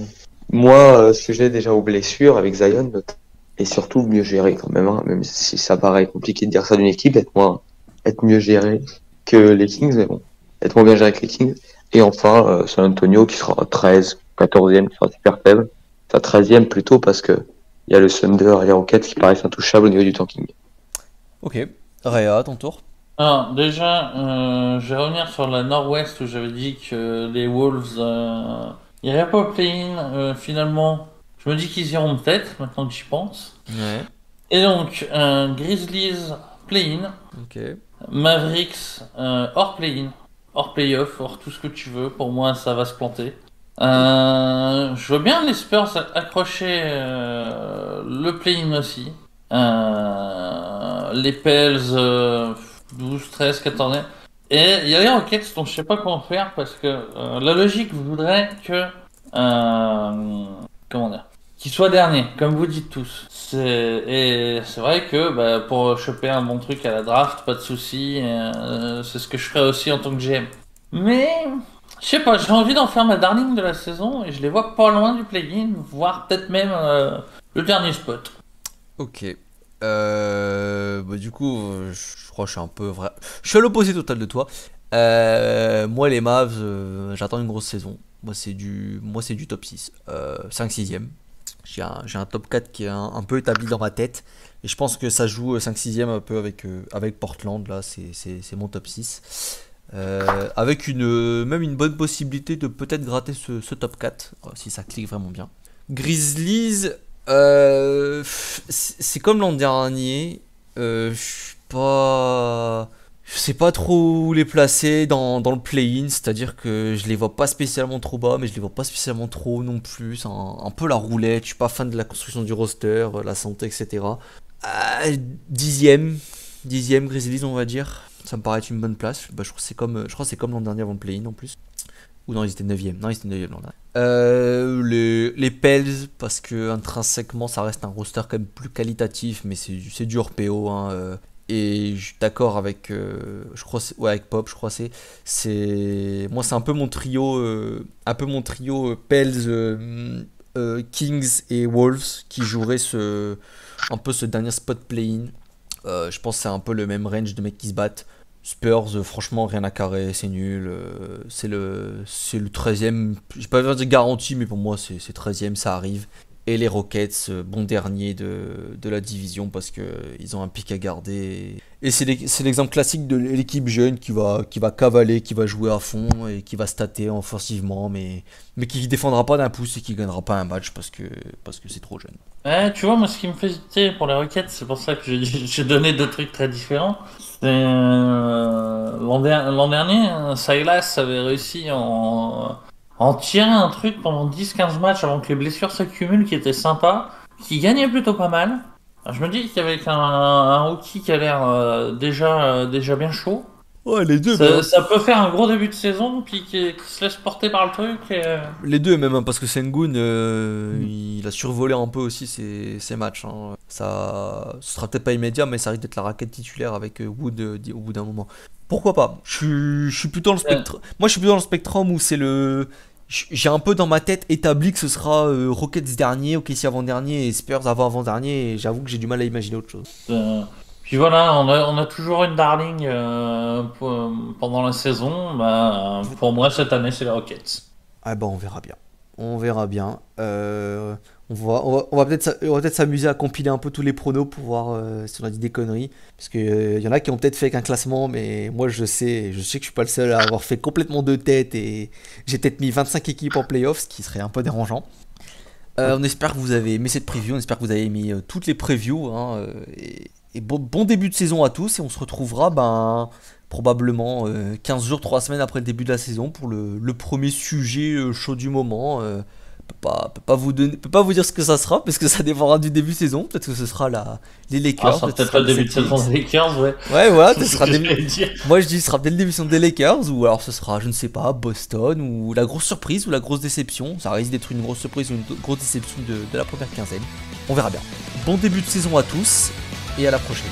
sujet déjà aux blessures avec Zion, notamment. Et surtout mieux géré quand même, hein, même si ça paraît compliqué de dire ça d'une équipe, être mieux géré que les Kings, mais bon, être moins bien géré que les Kings. Et enfin, San Antonio qui sera 13, 14e, qui sera super faible. Enfin, 13e plutôt parce que il y a le Thunder et les Rockets qui paraissent intouchables au niveau du tanking. Ok. Réa, ton tour. Alors, déjà, je vais revenir sur la Nord-Ouest où j'avais dit que les Wolves iraient pas au play-in. Finalement, je me dis qu'ils iront peut-être, maintenant que j'y pense. Ouais. Et donc, Grizzlies play-in, Ok. Mavericks hors play-in, hors play-off, hors tout ce que tu veux. Pour moi, ça va se planter. Je veux bien les Spurs accrocher le play-in aussi. Les Pels 12, 13, 14. Et il y a les Rockets dont je sais pas comment faire parce que la logique voudrait que comment dire, qu'ils soient derniers, comme vous dites tous. Et c'est vrai que pour choper un bon truc à la draft, pas de souci. C'est ce que je ferais aussi en tant que GM. Mais je sais pas, j'ai envie d'en faire ma darling de la saison et je les vois pas loin du play-in, voire peut-être même le dernier spot. Ok. Du coup, je crois que je suis un peu vrai. Je suis à l'opposé total de toi. Moi, les Mavs, j'attends une grosse saison. Moi, c'est du top 6. 5-6ème. J'ai un top 4 qui est un peu établi dans ma tête. Et je pense que ça joue 5-6ème un peu avec Portland. Là, c'est mon top 6. Avec même une bonne possibilité de peut-être gratter ce top 4. Si ça clique vraiment bien. Grizzlies. C'est comme l'an dernier. Je sais pas trop où les placer dans le play-in. C'est-à-dire que je les vois pas spécialement trop bas, mais je les vois pas spécialement trop haut non plus. C'est un peu la roulette. Je suis pas fan de la construction du roster, la santé, etc. 10ème Grizzlies, on va dire. Ça me paraît être une bonne place. Je crois que c'est comme l'an dernier avant le play-in en plus. Ou non, ils étaient 9ème. Non, ils étaient 9ème l'an dernier. Les Pels, parce que intrinsèquement, ça reste un roster quand même plus qualitatif, mais c'est du hors PO. Hein, et je suis d'accord avec, avec Pop, je crois moi c'est un peu mon trio, Pels, Kings et Wolves qui joueraient un peu ce dernier spot play-in. Je pense que c'est un peu le même range de mecs qui se battent. Spurs, franchement, rien à carrer, c'est nul. C'est le 13ème. Je vais pas dire garanti, mais pour moi, c'est 13ème, ça arrive. Et les Rockets, bon dernier de la division parce qu'ils ont un pic à garder. Et c'est l'exemple classique de l'équipe jeune qui va cavaler, qui va jouer à fond et qui va stater offensivement, mais qui défendra pas d'un pouce et qui gagnera pas un match parce que c'est trop jeune. Ouais, tu vois, moi, ce qui me fait hésiter pour les Rockets, c'est pour ça que j'ai donné deux trucs très différents. C'est l'an dernier, Silas avait réussi en tirer un truc pendant 10-15 matchs avant que les blessures s'accumulent qui était sympa, qui gagnait plutôt pas mal. Alors, je me dis qu'avec un rookie qui a l'air déjà bien chaud, Ouais, les deux, ça peut faire un gros début de saison, puis qui se laisse porter par le truc. Les deux même, hein, parce que Sengun, il a survolé un peu aussi ses matchs. Hein. Ce sera peut-être pas immédiat, mais ça risque d'être la raquette titulaire avec Wood au bout d'un moment. Pourquoi pas? Je suis plutôt dans le spectre. Moi, je suis plutôt dans le spectrum où c'est le. J'ai un peu dans ma tête établi que ce sera Rockets dernier, OKC avant-dernier et Spurs avant-dernier. Et j'avoue que j'ai du mal à imaginer autre chose. Puis voilà, on a toujours une darling pendant la saison. Pour moi, cette année, c'est les Rockets. Ah bah on verra bien. On verra bien. On va peut-être s'amuser à compiler un peu tous les pronos pour voir si on a dit des conneries. Parce qu'il y en a qui ont peut-être fait qu'un classement, mais moi je sais que je suis pas le seul à avoir fait complètement deux têtes et j'ai peut-être mis 25 équipes en playoffs, ce qui serait un peu dérangeant. On espère que vous avez aimé cette preview, on espère que vous avez aimé toutes les previews. Hein, Et bon début de saison à tous, et on se retrouvera probablement 15 jours, 3 semaines après le début de la saison pour le premier sujet chaud du moment. Peut pas vous dire ce que ça sera, parce que ça dépendra du début de saison. Peut-être que ce sera les Lakers. Ça sera peut-être pas le début de saison des Lakers, ouais. Ouais, voilà, ce sera dire. moi je dis ce sera dès le début de saison des Lakers, ou alors ce sera, je ne sais pas, Boston, ou la grosse surprise, ou la grosse déception. Ça risque d'être une grosse surprise ou une grosse déception de la première quinzaine. On verra bien. Bon début de saison à tous, et à la prochaine.